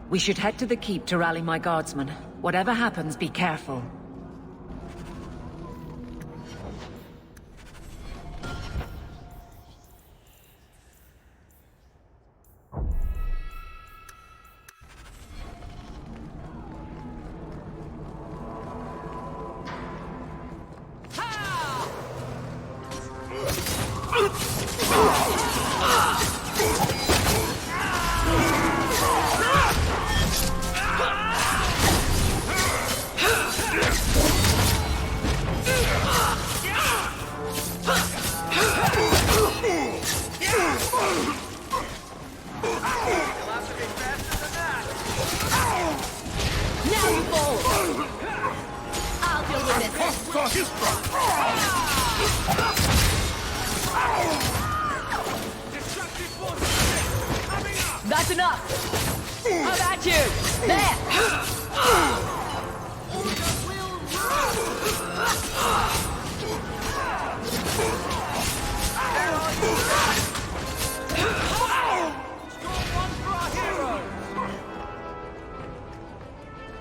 We should head to the keep to rally my guardsmen. Whatever happens, be careful. That's enough! How about you? There!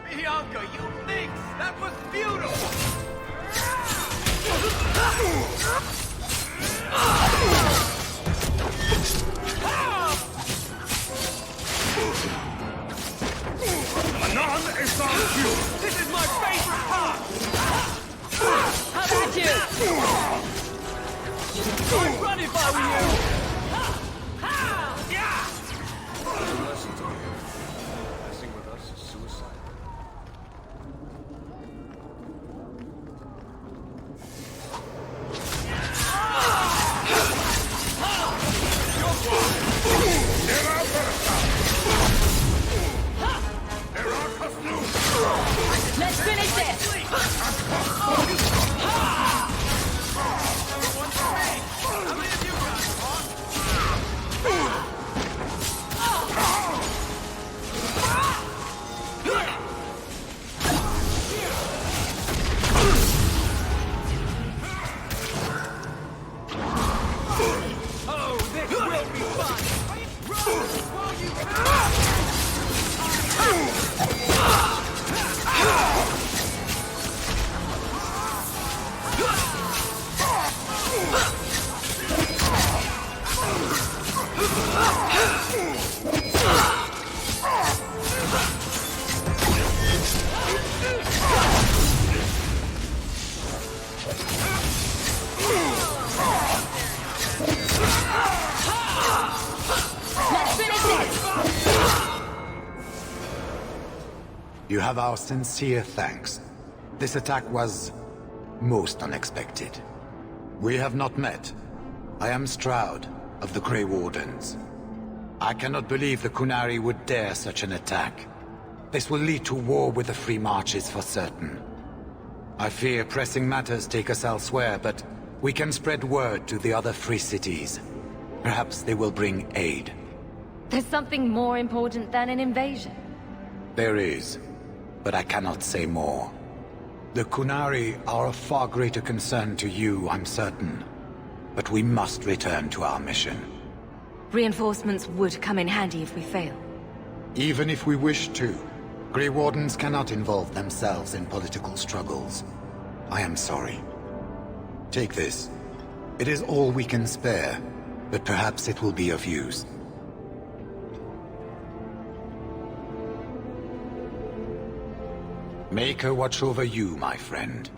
Bianca, you think that was beautiful! Anon is on cue! This is my favorite part! How about you? I'd run if I were you! Messing with us is suicide. Let's finish this! Oh, this will be fun! Run while you You have our sincere thanks. This attack was most unexpected. We have not met. I am Stroud of the Grey Wardens. I cannot believe the Qunari would dare such an attack. This will lead to war with the Free Marches for certain. I fear pressing matters take us elsewhere, but we can spread word to the other free cities. Perhaps they will bring aid. There's something more important than an invasion. There is, but I cannot say more. The Qunari are of far greater concern to you, I'm certain. But we must return to our mission. Reinforcements would come in handy if we fail. Even if we wish to, Grey Wardens cannot involve themselves in political struggles. I am sorry. Take this. It is all we can spare, but perhaps it will be of use. Maker watch over you, my friend.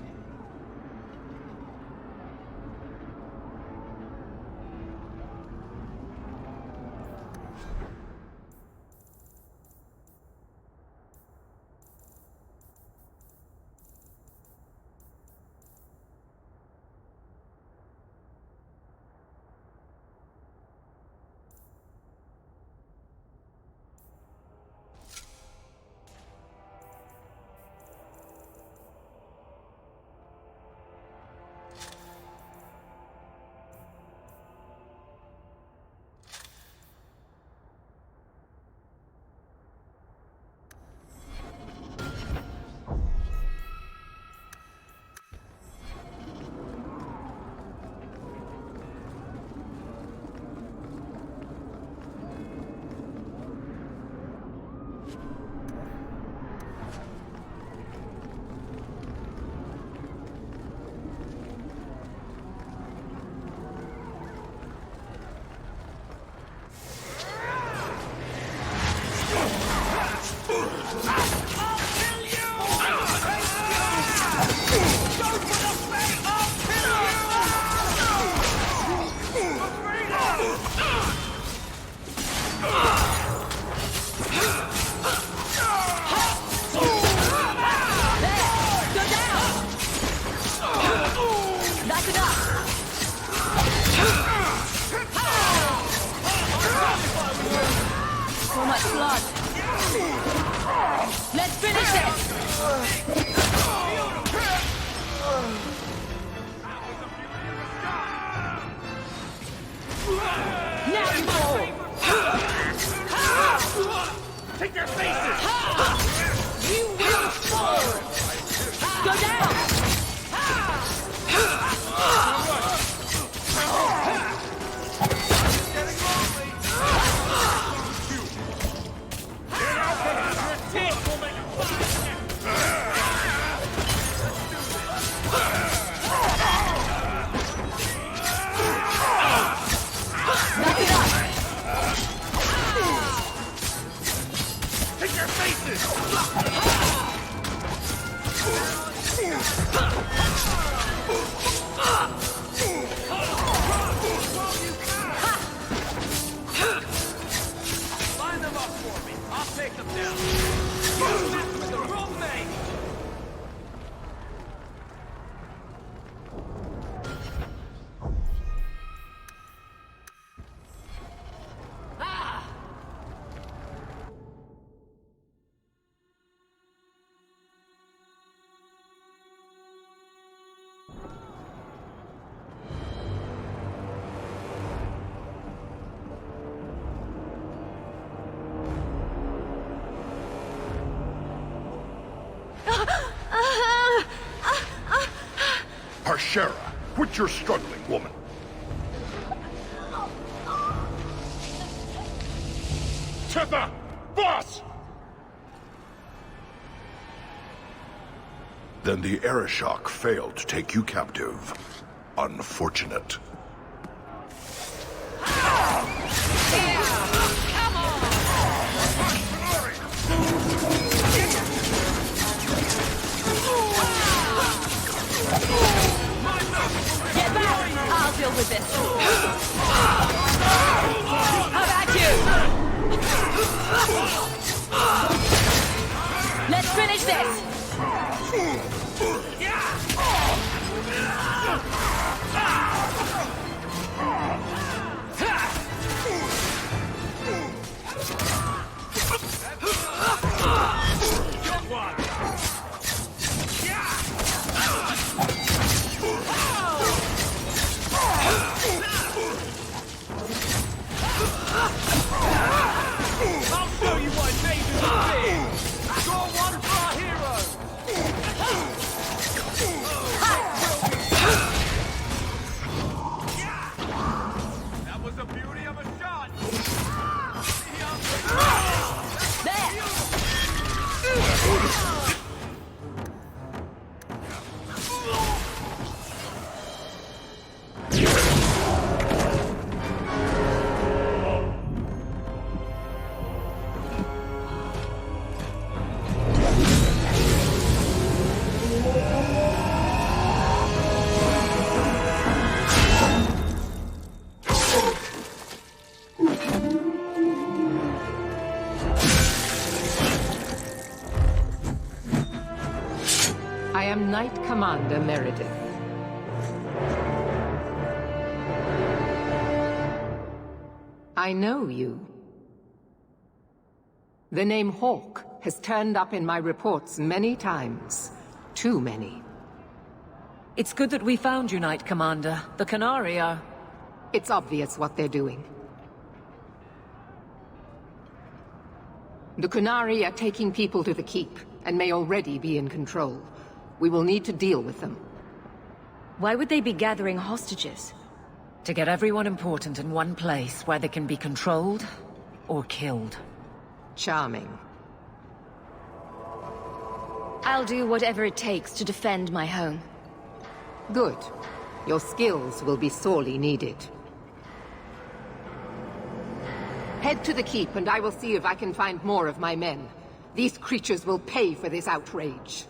Take their faces! You will fall! Go down! Take their faces! Line them up for me. I'll take them down. Use this with the wrong name. Harshera, quit your struggling, woman. Tetha! Boss! Then the Arishok failed to take you captive. Unfortunate. Get back! I'll deal with this. How about you? Let's finish this! am Knight Commander Meredith. I know you. The name Hawke has turned up in my reports many times. Too many. It's good that we found you, Knight Commander. The Qunari are... It's obvious what they're doing. The Qunari are taking people to the Keep, and may already be in control. We will need to deal with them. Why would they be gathering hostages? To get everyone important in one place where they can be controlled or killed. Charming. I'll do whatever it takes to defend my home. Good. Your skills will be sorely needed. Head to the Keep and I will see if I can find more of my men. These creatures will pay for this outrage.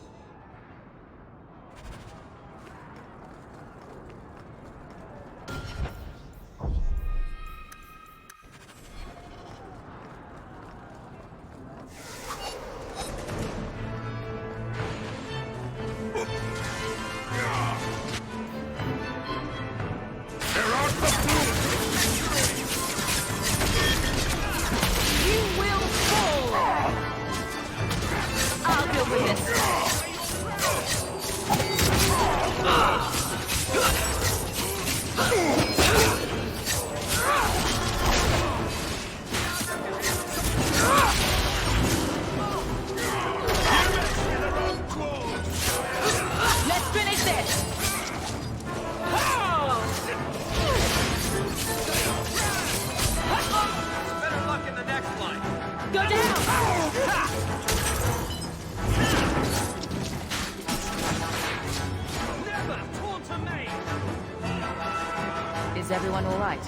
Is everyone all right?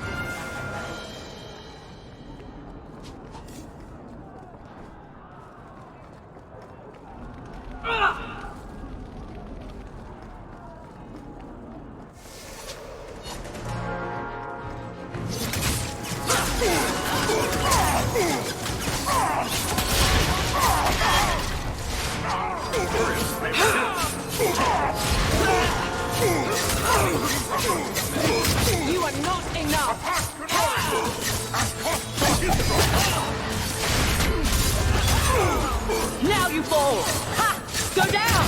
You are not enough! Now you fall! Ha! Go down!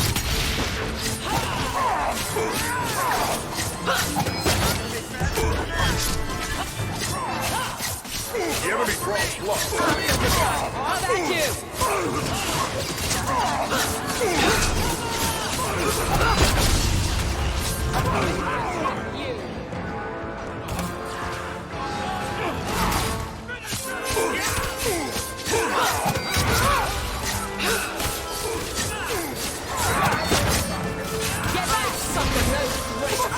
The enemy crossed blood. Thank you! Get back, sucker nose racer!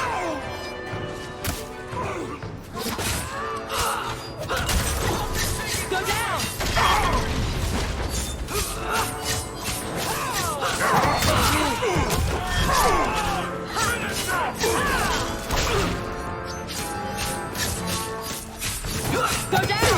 Go down! Go down!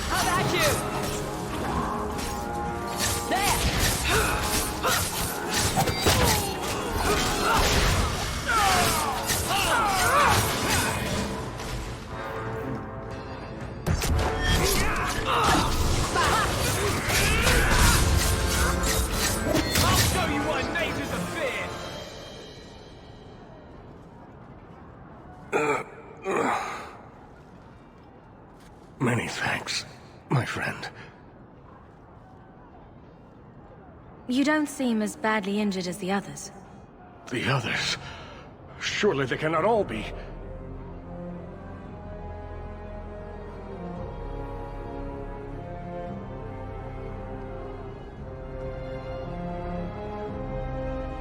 How about you? There! I'll show you what nature's a fear! Many thanks, my friend. You don't seem as badly injured as the others. The others? Surely they cannot all be.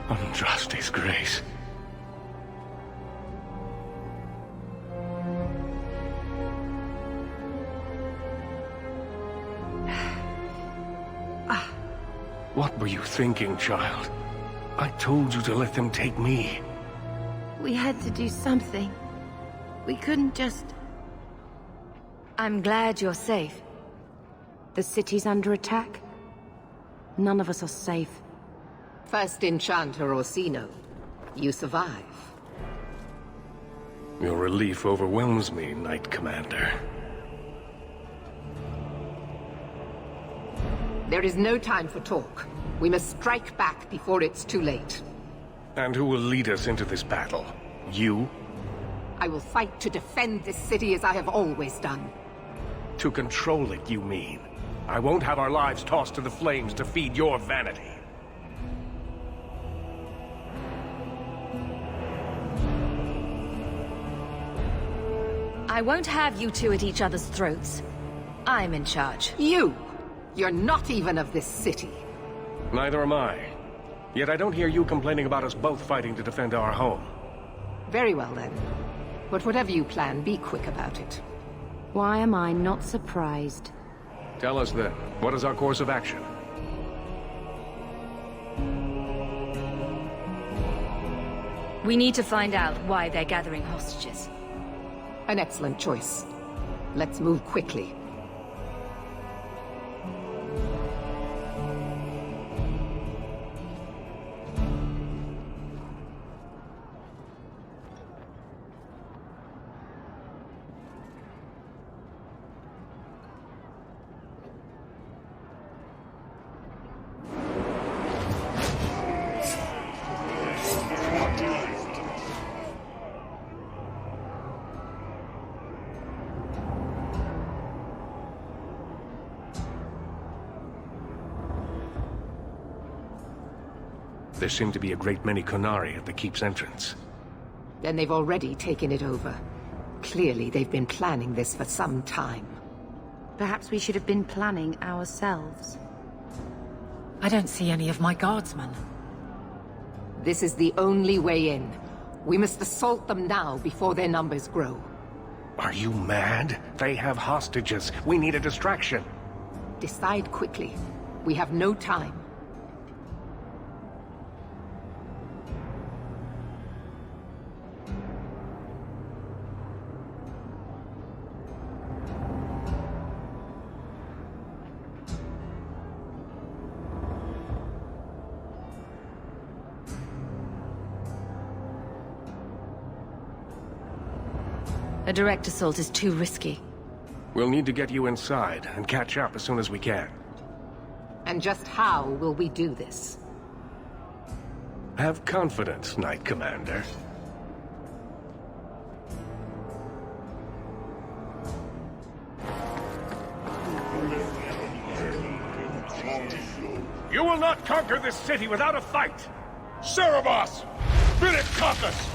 Andraste's grace. What were you thinking, child? I told you to let them take me. We had to do something. We couldn't just... I'm glad you're safe. The city's under attack. None of us are safe. First Enchanter Orsino, you survive. Your relief overwhelms me, Knight Commander. There is no time for talk. We must strike back before it's too late. And who will lead us into this battle? You? I will fight to defend this city as I have always done. To control it, you mean? I won't have our lives tossed to the flames to feed your vanity. I won't have you two at each other's throats. I'm in charge. You! You're not even of this city. Neither am I. Yet I don't hear you complaining about us both fighting to defend our home. Very well then. But whatever you plan, be quick about it. Why am I not surprised? Tell us then, what is our course of action? We need to find out why they're gathering hostages. An excellent choice. Let's move quickly. There seem to be a great many Qunari at the keep's entrance. Then they've already taken it over. Clearly, they've been planning this for some time. Perhaps we should have been planning ourselves. I don't see any of my guardsmen. This is the only way in. We must assault them now before their numbers grow. Are you mad? They have hostages. We need a distraction. Decide quickly. We have no time. A direct assault is too risky. We'll need to get you inside and catch up as soon as we can. And just how will we do this? Have confidence, Knight Commander. You will not conquer this city without a fight! Cerebos! Philip Caucus!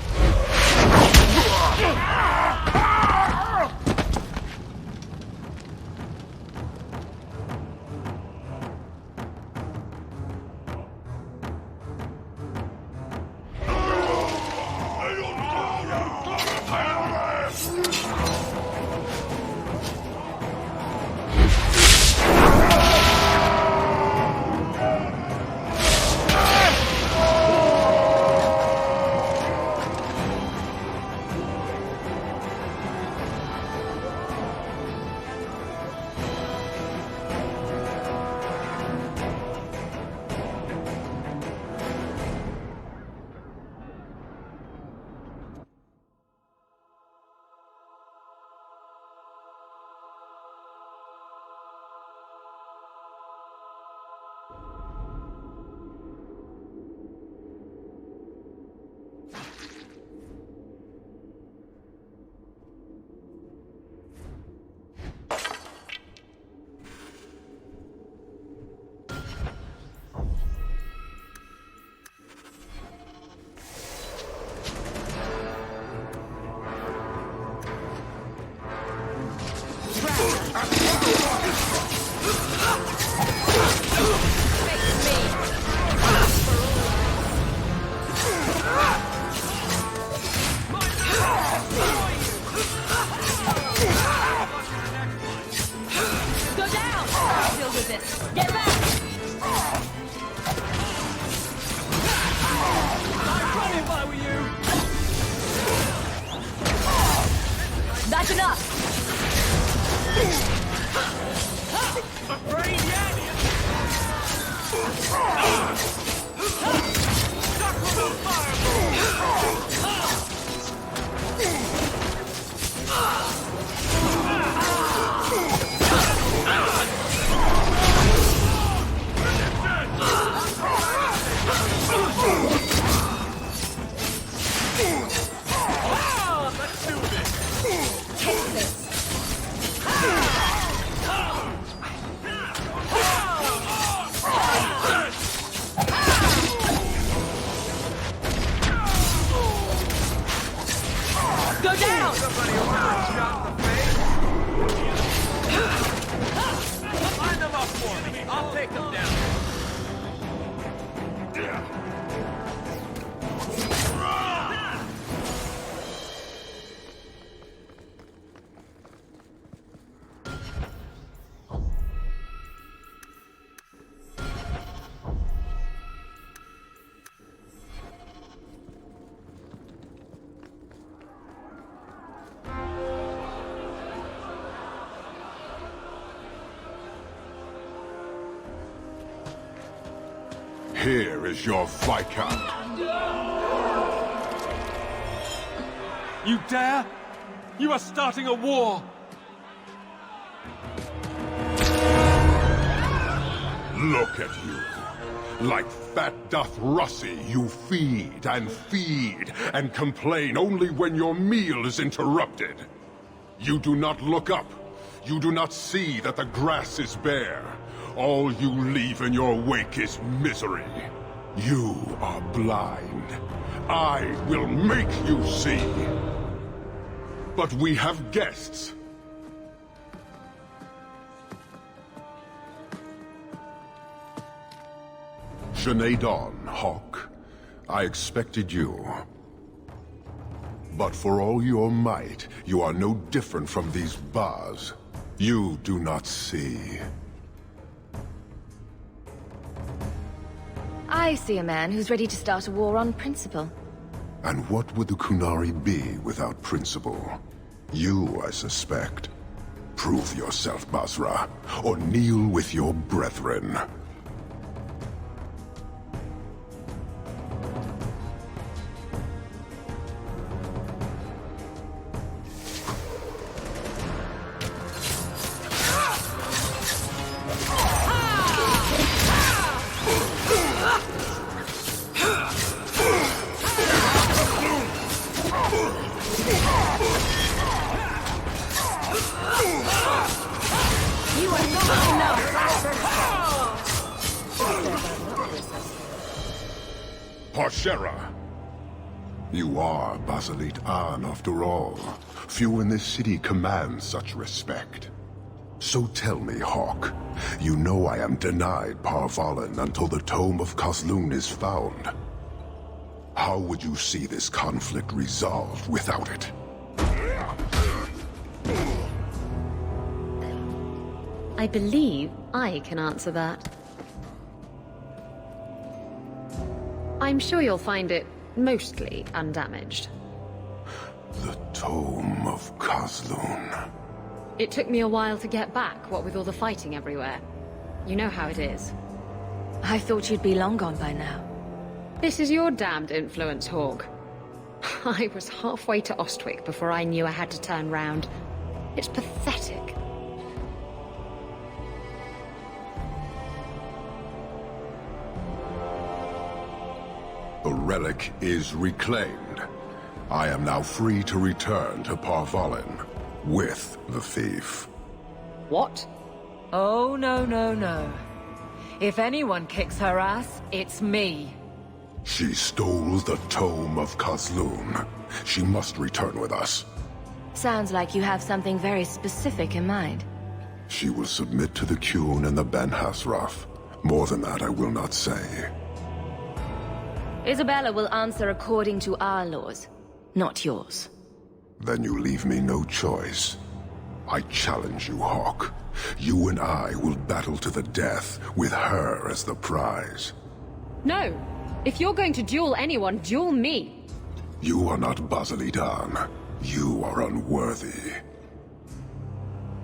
That's enough! Let's do this! Take this! Go down! Somebody around shot the face! Line them up for me. I'll take them down. Here is your Viscount. You dare? You are starting a war! Look at you. Like fat doth Russie, you feed and complain only when your meal is interrupted. You do not look up. You do not see that the grass is bare. All you leave in your wake is misery. You are blind. I will make you see. But we have guests. Sinead Dawn, Hawke. I expected you. But for all your might, you are no different from these bars. You do not see. I see a man who's ready to start a war on principle. And what would the Qunari be without principle? You, I suspect. Prove yourself, Basra, or kneel with your brethren. Parshera! You are Basalit An, after all. Few in this city command such respect. So tell me, Hawke, you know I am denied Parvalen until the Tome of Kazlun is found. How would you see this conflict resolved without it? I believe I can answer that. I'm sure you'll find it mostly undamaged. The Tome of Kazlun. It took me a while to get back, what with all the fighting everywhere. You know how it is. I thought you'd be long gone by now. This is your damned influence, Hawke. I was halfway to Ostwick before I knew I had to turn round. It's pathetic. The relic is reclaimed. I am now free to return to Parvalen with the thief. What? Oh, no, no, no. If anyone kicks her ass, it's me. She stole the Tome of Kazlun. She must return with us. Sounds like you have something very specific in mind. She will submit to the Qun and the Ben-Hassrath. More than that I will not say. Isabella will answer according to our laws, not yours. Then you leave me no choice. I challenge you, Hawke. You and I will battle to the death, with her as the prize. No. If you're going to duel anyone, duel me. You are not Basalit An. You are unworthy.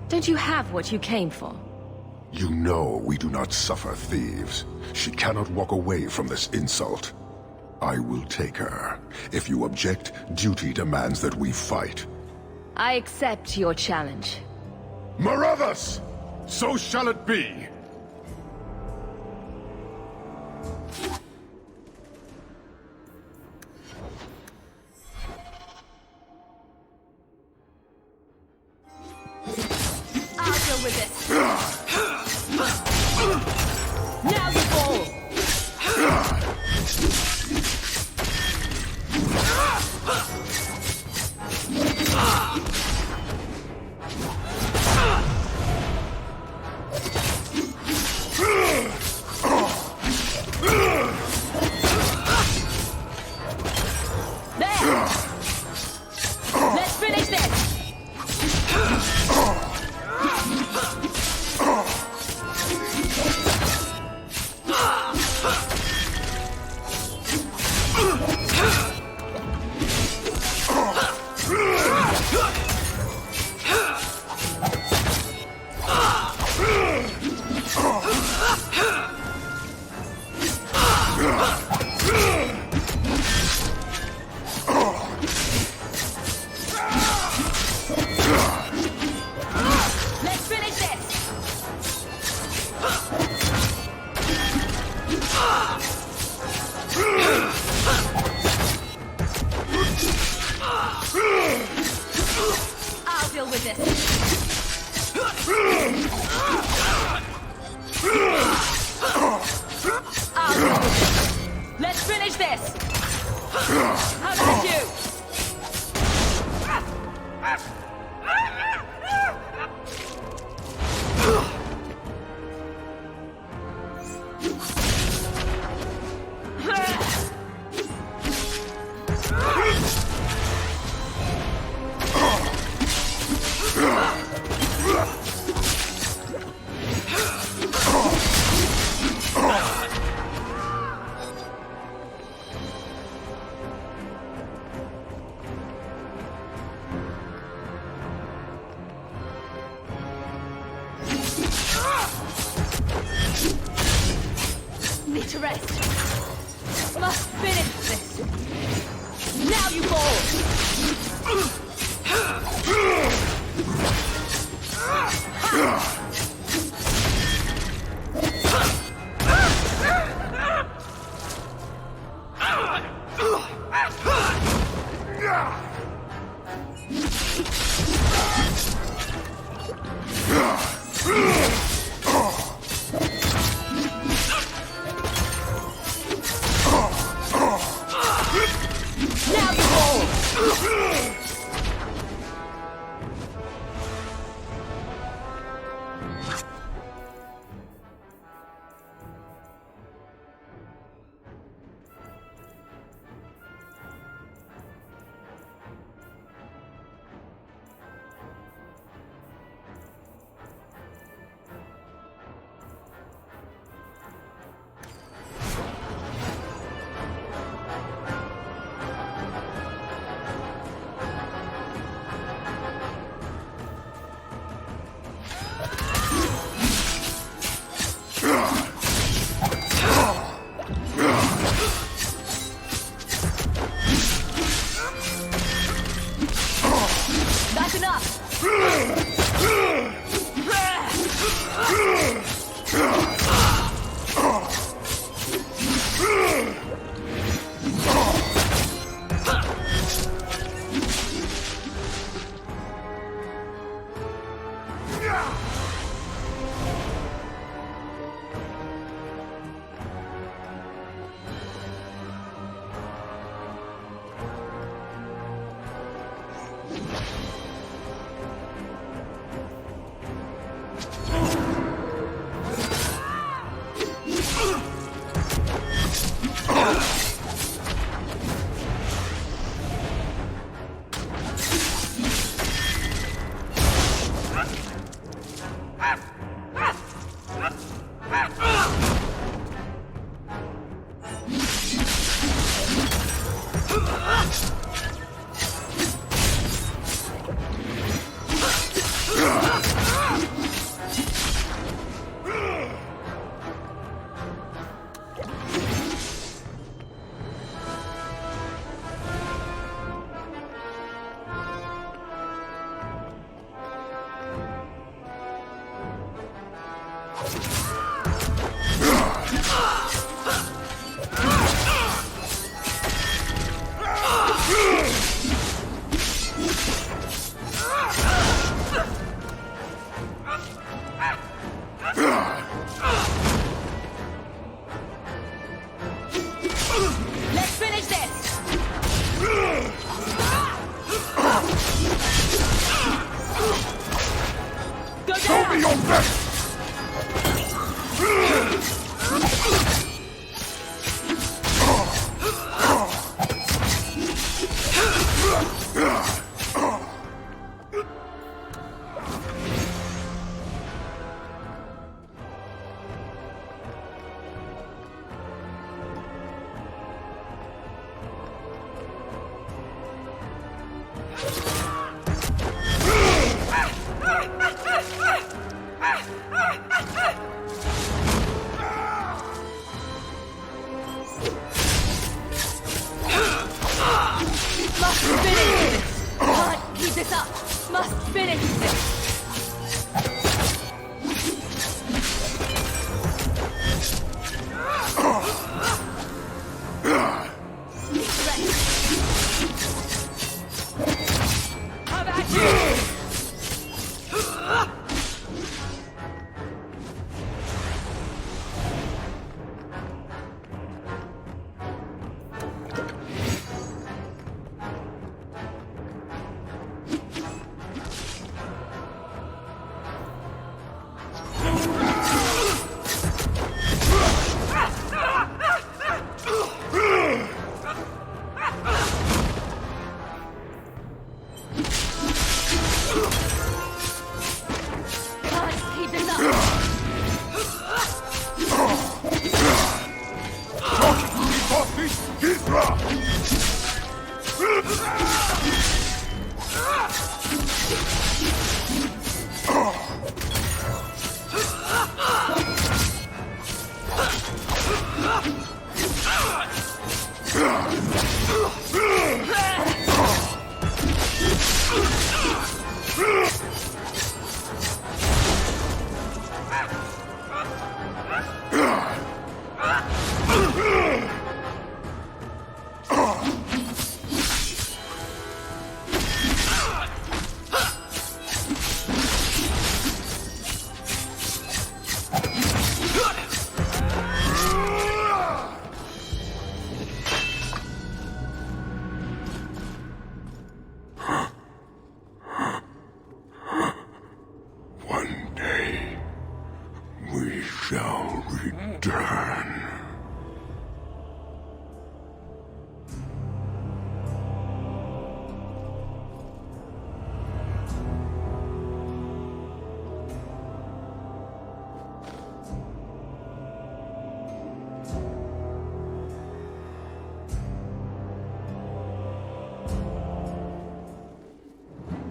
Don't you have what you came for? You know we do not suffer thieves. She cannot walk away from this insult. I will take her. If you object, duty demands that we fight. I accept your challenge. Marathas! So shall it be! I'll deal with this. Now you fall! There! Let's finish this! Let's finish this! I'll deal with this. I'll deal with this. Let's finish this. How about you? Need to rest. Must finish this. Now you fall. Now you fall. That's enough! Let's finish this! Go down! Show me your best! Must finish this! Can't keep this up! Must finish this! How about you?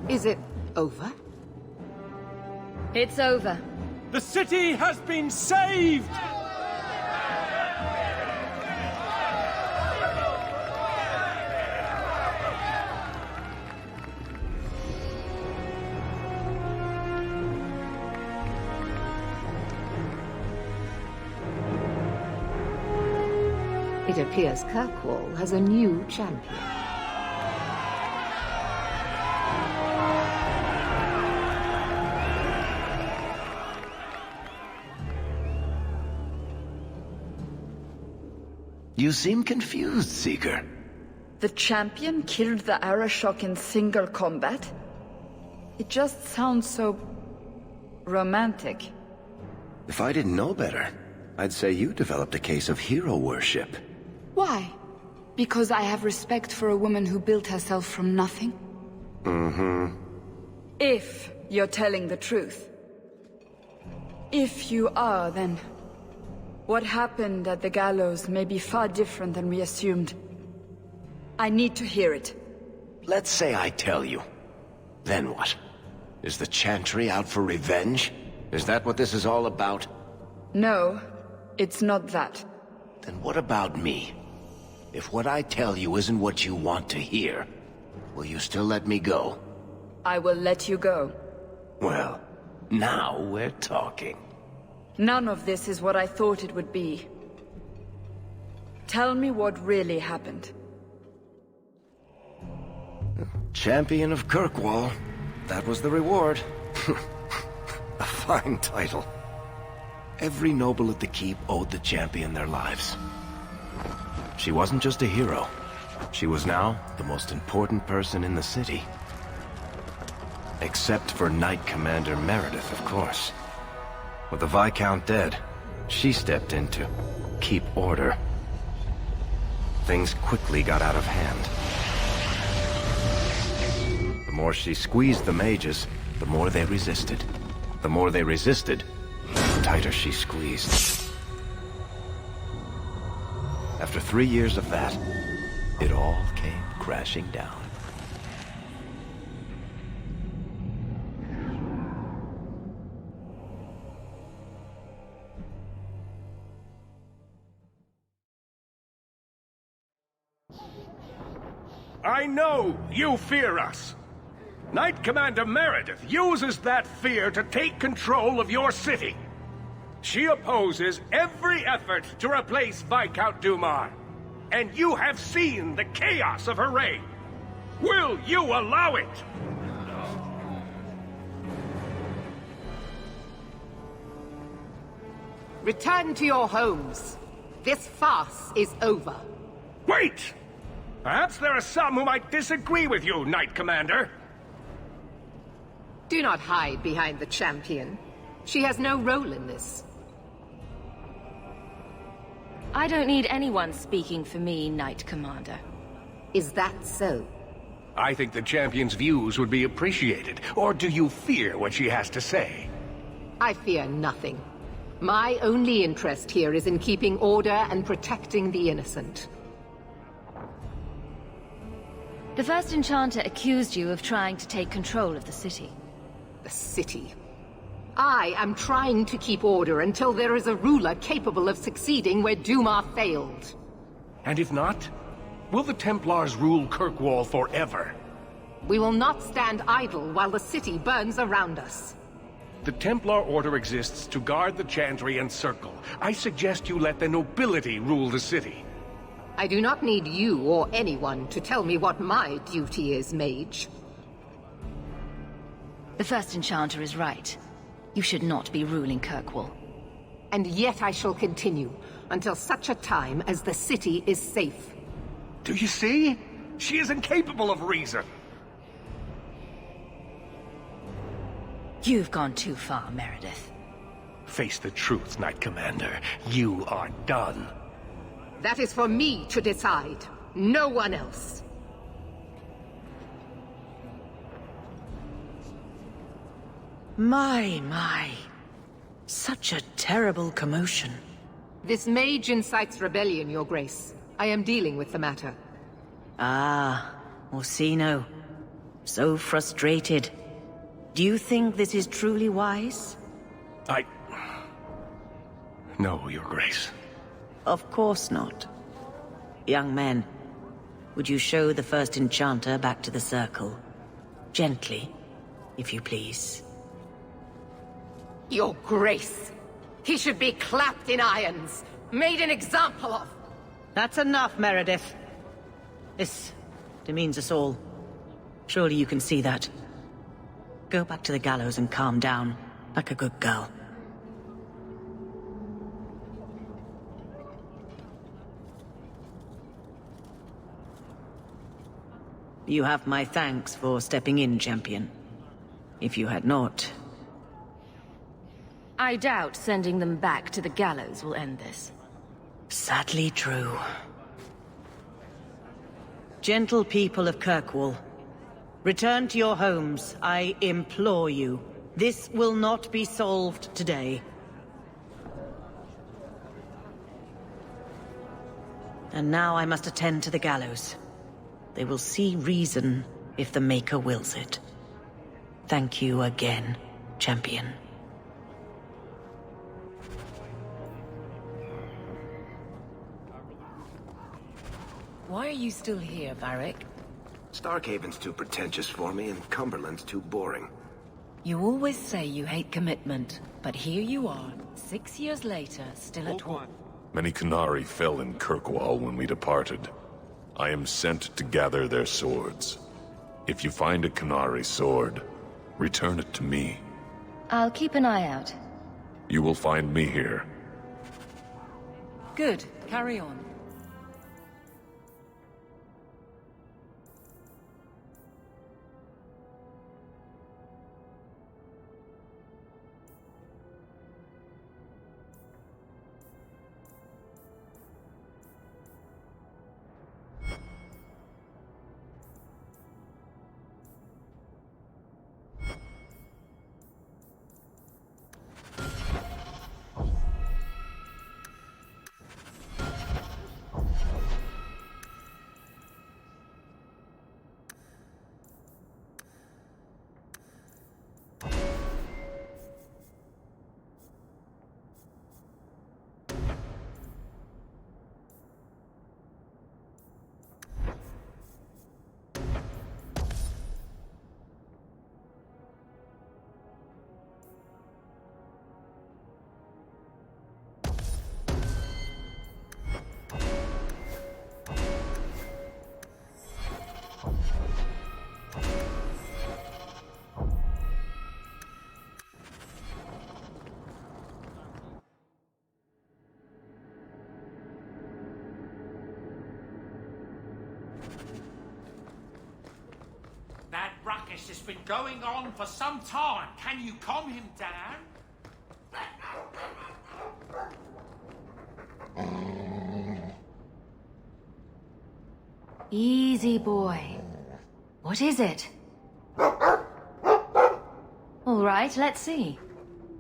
Is it over? It's over. The city has been saved! It appears Kirkwall has a new champion. You seem confused, Seeker. The champion killed the Arashok in single combat? It just sounds so... romantic. If I didn't know better, I'd say you developed a case of hero worship. Why? Because I have respect for a woman who built herself from nothing? Mm-hmm. If you're telling the truth. If you are, then... what happened at the gallows may be far different than we assumed. I need to hear it. Let's say I tell you. Then what? Is the Chantry out for revenge? Is that what this is all about? No, it's not that. Then what about me? If what I tell you isn't what you want to hear, will you still let me go? I will let you go. Well, now we're talking. None of this is what I thought it would be. Tell me what really happened. Champion of Kirkwall. That was the reward. A fine title. Every noble at the keep owed the champion their lives. She wasn't just a hero. She was now the most important person in the city. Except for Knight Commander Meredith, of course. With the Viscount dead, she stepped in to keep order. Things quickly got out of hand. The more she squeezed the mages, the more they resisted. The more they resisted, the tighter she squeezed. After 3 years of that, it all came crashing down. I know you fear us. Knight Commander Meredith uses that fear to take control of your city. She opposes every effort to replace Viscount Dumar. And you have seen the chaos of her reign. Will you allow it? Return to your homes. This farce is over. Wait! Perhaps there are some who might disagree with you, Knight Commander. Do not hide behind the champion. She has no role in this. I don't need anyone speaking for me, Knight Commander. Is that so? I think the champion's views would be appreciated. Or do you fear what she has to say? I fear nothing. My only interest here is in keeping order and protecting the innocent. The First Enchanter accused you of trying to take control of the city. The city? I am trying to keep order until there is a ruler capable of succeeding where Dumar failed. And if not, will the Templars rule Kirkwall forever? We will not stand idle while the city burns around us. The Templar Order exists to guard the Chantry and Circle. I suggest you let the nobility rule the city. I do not need you or anyone to tell me what my duty is, Mage. The First Enchanter is right. You should not be ruling Kirkwall. And yet I shall continue, until such a time as the city is safe. Do you see? She is incapable of reason. You've gone too far, Meredith. Face the truth, Knight Commander. You are done. That is for me to decide, no one else. My. Such a terrible commotion. This mage incites rebellion, Your Grace. I am dealing with the matter. Ah, Orsino. So frustrated. Do you think this is truly wise? No, Your Grace. Of course not. Young men, would you show the First Enchanter back to the Circle? Gently, if you please. Your Grace! He should be clapped in irons, made an example of! That's enough, Meredith. This demeans us all. Surely you can see that. Go back to the gallows and calm down, like a good girl. You have my thanks for stepping in, Champion. If you had not... I doubt sending them back to the gallows will end this. Sadly true. Gentle people of Kirkwall, return to your homes, I implore you. This will not be solved today. And now I must attend to the gallows. They will see reason if the Maker wills it. Thank you again, Champion. Why are you still here, Varric? Starkhaven's too pretentious for me, and Cumberland's too boring. You always say you hate commitment, but here you are, 6 years later, still at war. Many Qunari fell in Kirkwall when we departed. I am sent to gather their swords. If you find a Qunari sword, return it to me. I'll keep an eye out. You will find me here. Good. Carry on. That ruckus has been going on for some time. Can you calm him down? Easy, boy. What is it? All right, let's see.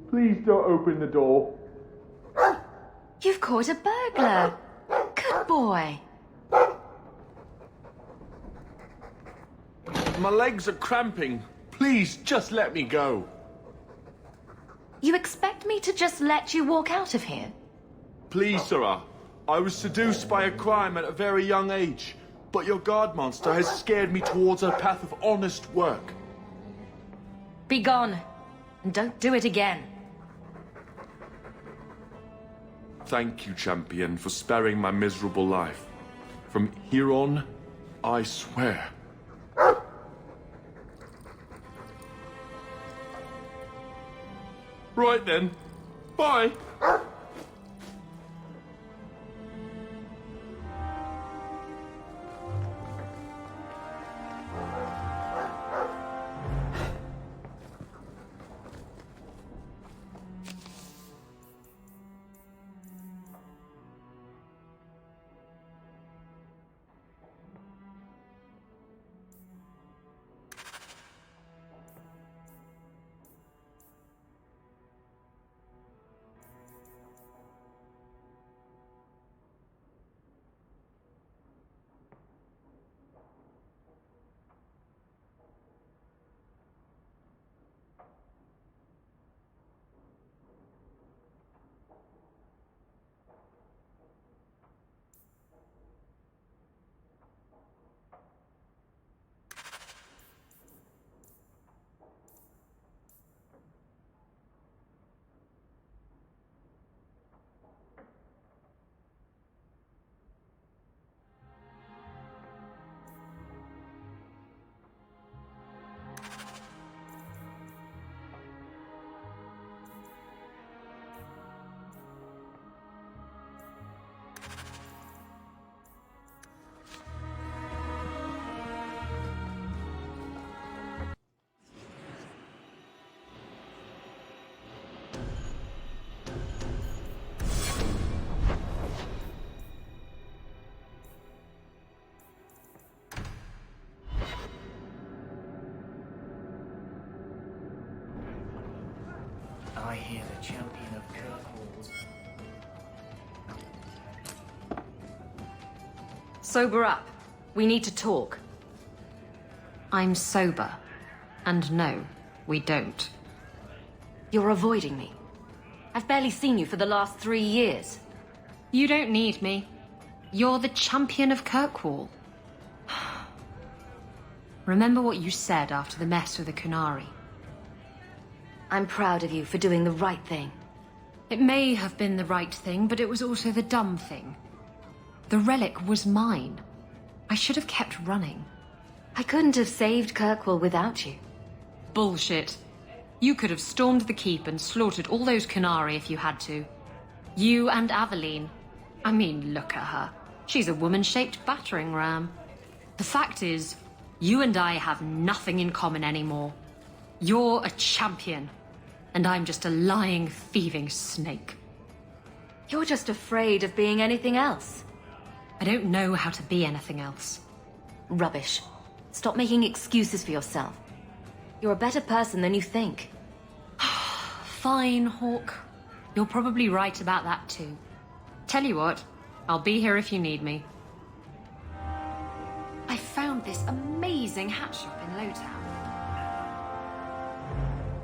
Please don't open the door. You've caught a burglar. Good boy. My legs are cramping. Please, just let me go. You expect me to just let you walk out of here? Please, Sarah. I was seduced by a crime at a very young age, but your guard monster has scared me towards a path of honest work. Be gone, and don't do it again. Thank you, champion, for sparing my miserable life. From here on, I swear. Right then. Bye. I hear the champion of Kirkwall. Sober up. We need to talk. I'm sober. And no, we don't. You're avoiding me. I've barely seen you for the last 3 years. You don't need me. You're the champion of Kirkwall. Remember what you said after the mess with the Qunari. I'm proud of you for doing the right thing. It may have been the right thing, but it was also the dumb thing. The relic was mine. I should have kept running. I couldn't have saved Kirkwall without you. Bullshit. You could have stormed the keep and slaughtered all those Qunari if you had to. You and Aveline. I mean, look at her. She's a woman-shaped battering ram. The fact is, you and I have nothing in common anymore. You're a champion, and I'm just a lying, thieving snake. You're just afraid of being anything else. I don't know how to be anything else. Rubbish. Stop making excuses for yourself. You're a better person than you think. Fine, Hawk. You're probably right about that too. Tell you what, I'll be here if you need me. I found this amazing hat shop in Lowtown.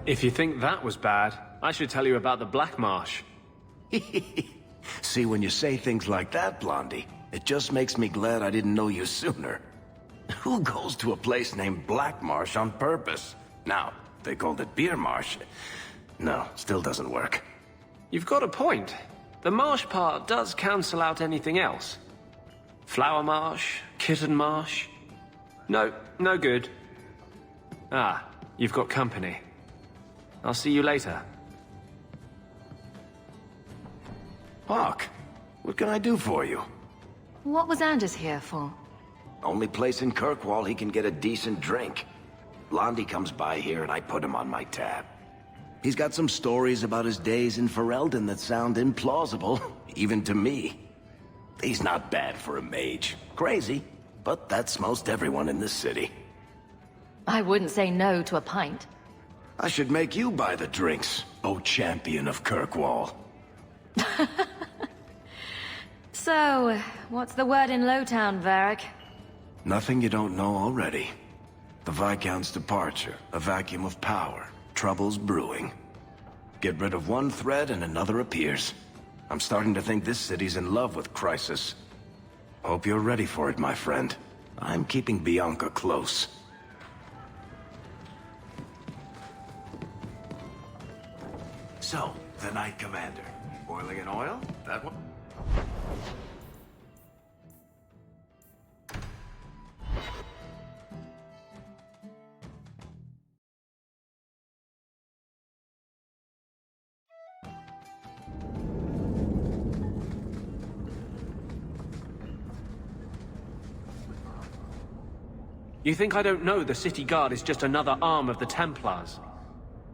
If you think that was bad, I should tell you about the Black Marsh. See, when you say things like that, Blondie, it just makes me glad I didn't know you sooner. Who goes to a place named Black Marsh on purpose? Now, they called it Beer Marsh. No, still doesn't work. You've got a point. The marsh part does cancel out anything else. Flower Marsh, Kitten Marsh. No, no good. Ah, you've got company. I'll see you later. Hawk, what can I do for you? What was Anders here for? Only place in Kirkwall he can get a decent drink. Blondie comes by here and I put him on my tab. He's got some stories about his days in Ferelden that sound implausible, even to me. He's not bad for a mage. Crazy, but that's most everyone in this city. I wouldn't say no to a pint. I should make you buy the drinks, oh champion of Kirkwall. So, what's the word in Lowtown, Varric? Nothing you don't know already. The Viscount's departure, a vacuum of power, troubles brewing. Get rid of one thread and another appears. I'm starting to think this city's in love with Crisis. Hope you're ready for it, my friend. I'm keeping Bianca close. So, the Knight Commander. Boiling in oil? That one? You think I don't know the City Guard is just another arm of the Templars?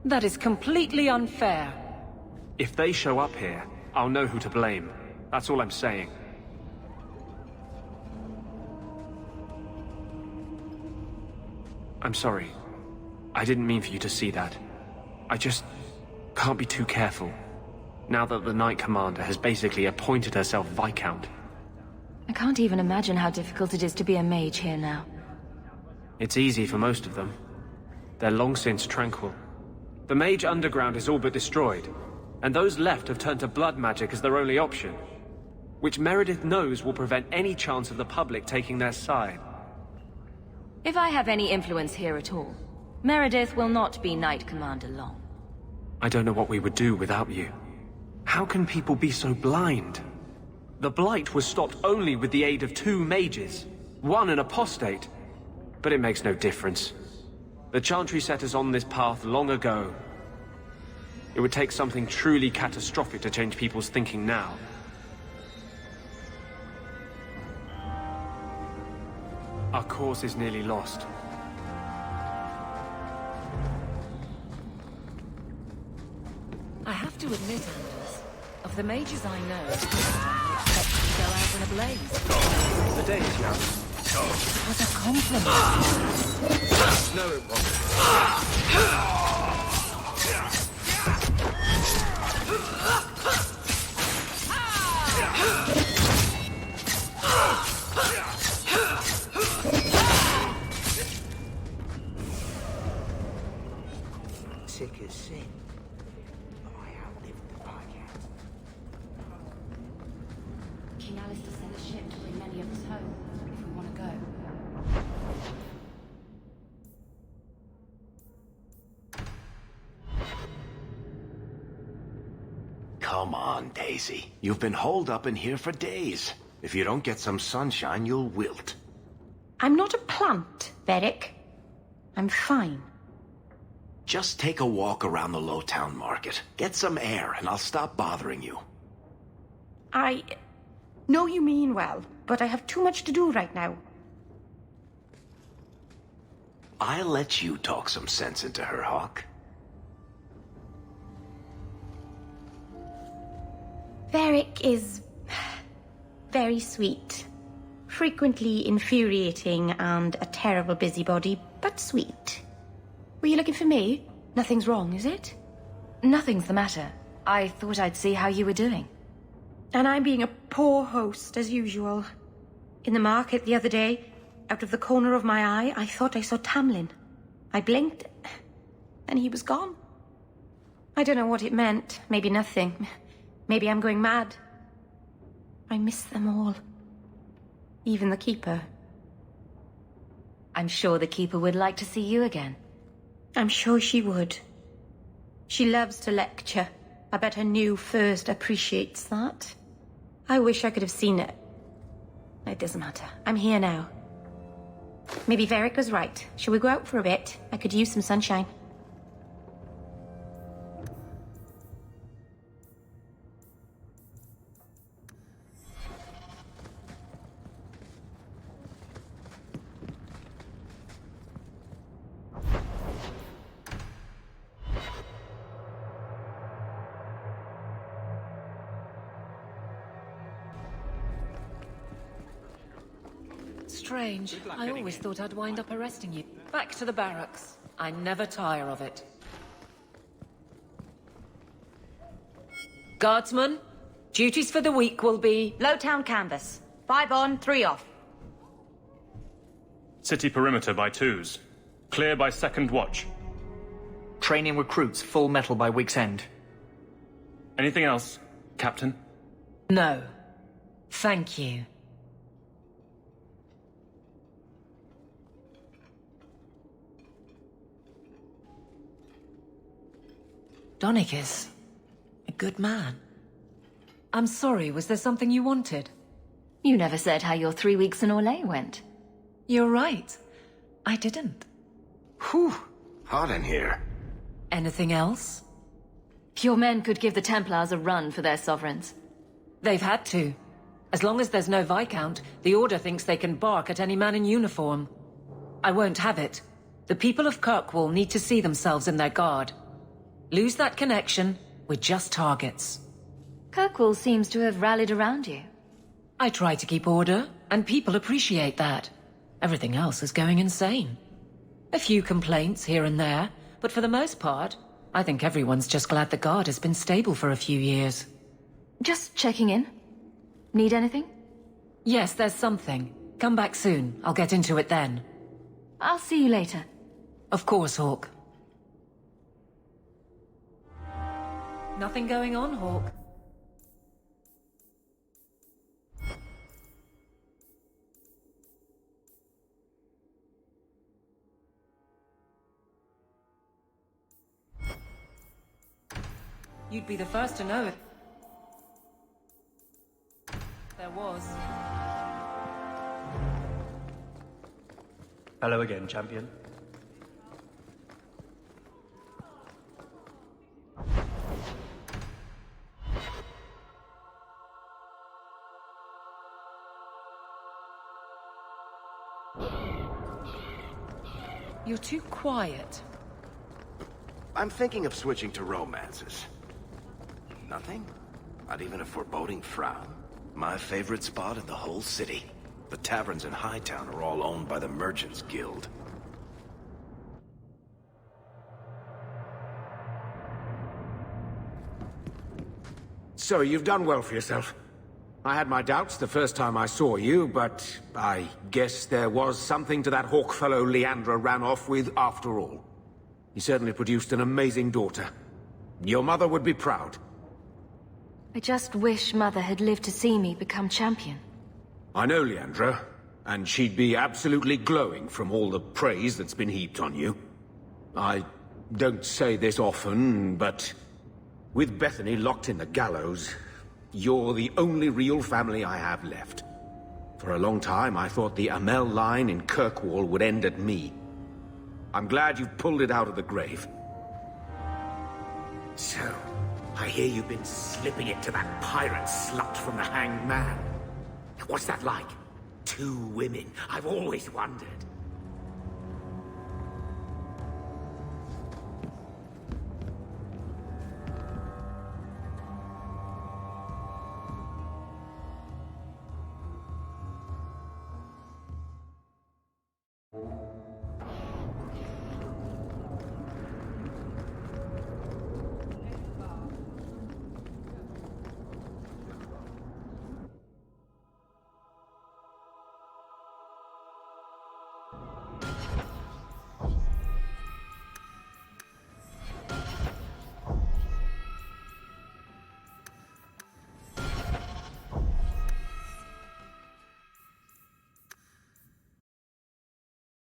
That is completely unfair. If they show up here, I'll know who to blame. That's all I'm saying. I'm sorry. I didn't mean for you to see that. I just can't be too careful. Now that the Knight Commander has basically appointed herself Viscount. I can't even imagine how difficult it is to be a mage here now. It's easy for most of them. They're long since tranquil. The Mage Underground is all but destroyed, and those left have turned to blood magic as their only option, which Meredith knows will prevent any chance of the public taking their side. If I have any influence here at all, Meredith will not be Knight Commander long. I don't know what we would do without you. How can people be so blind? The Blight was stopped only with the aid of 2 mages, one an apostate. But it makes no difference. The Chantry set us on this path long ago. It would take something truly catastrophic to change people's thinking now. Our cause is nearly lost. I have to admit, Anders, of the mages I know, I expect to go out in a blaze. The day is young. It was a compliment. No, it wasn't. Sick as sin. I outlived the Viscount. King Alistair sent a ship to bring many of us home, if we want to go. come on, Daisy. You've been holed up in here for days. If you don't get some sunshine, you'll wilt. I'm not a plant, Varric. I'm fine. Just take a walk around the Lowtown Market. Get some air, and I'll stop bothering you. I know you mean well, but I have too much to do right now. I'll let you talk some sense into her, Hawk. Varric is very sweet. Frequently infuriating and a terrible busybody, but sweet. Were you looking for me? Nothing's wrong, is it? Nothing's the matter. I thought I'd see how you were doing. And I'm being a poor host, as usual. In the market the other day, out of the corner of my eye, I thought I saw Tamlin. I blinked, and he was gone. I don't know what it meant. Maybe nothing. Maybe I'm going mad. I miss them all. Even the Keeper. I'm sure the Keeper would like to see you again. I'm sure she would. She loves to lecture. I bet her new first appreciates that. I wish I could have seen it. It doesn't matter. I'm here now. Maybe Varric was right. Shall we go out for a bit? I could use some sunshine. Strange. I always thought I'd wind up arresting you. Back to the barracks. I never tire of it. Guardsmen, duties for the week will be... Lowtown canvas. 5 on, 3 off. City perimeter by 2s. Clear by 2nd watch. Training recruits full metal by week's end. Anything else, Captain? No. Thank you. Donnic is a good man. I'm sorry, was there something you wanted? You never said how your 3 weeks in Orlais went. You're right. I didn't. Whew. Hot in here. Anything else? Your men could give the Templars a run for their sovereigns. They've had to. As long as there's no Viscount, the Order thinks they can bark at any man in uniform. I won't have it. The people of Kirkwall need to see themselves in their guard. Lose that connection, we're just targets. Kirkwall seems to have rallied around you. I try to keep order, and people appreciate that. Everything else is going insane. A few complaints here and there, but for the most part, I think everyone's just glad the guard has been stable for a few years. Just checking in. Need anything? Yes, there's something. Come back soon. I'll get into it then. I'll see you later. Of course, Hawk. Nothing going on, Hawk. You'd be the first to know it. There was. Hello again, champion. You're too quiet. I'm thinking of switching to romances. Nothing? Not even a foreboding frown? My favorite spot in the whole city. The taverns in Hightown are all owned by the Merchants Guild. So, you've done well for yourself. I had my doubts the first time I saw you, but I guess there was something to that hawk fellow Leandra ran off with after all. He certainly produced an amazing daughter. Your mother would be proud. I just wish Mother had lived to see me become champion. I know Leandra, and she'd be absolutely glowing from all the praise that's been heaped on you. I don't say this often, but With Bethany locked in the gallows, you're the only real family I have left. For a long time, I thought the Amel line in Kirkwall would end at me. I'm glad you've pulled it out of the grave. So, I hear you've been slipping it to that pirate slut from the Hanged Man. What's that like? 2 women. I've always wondered.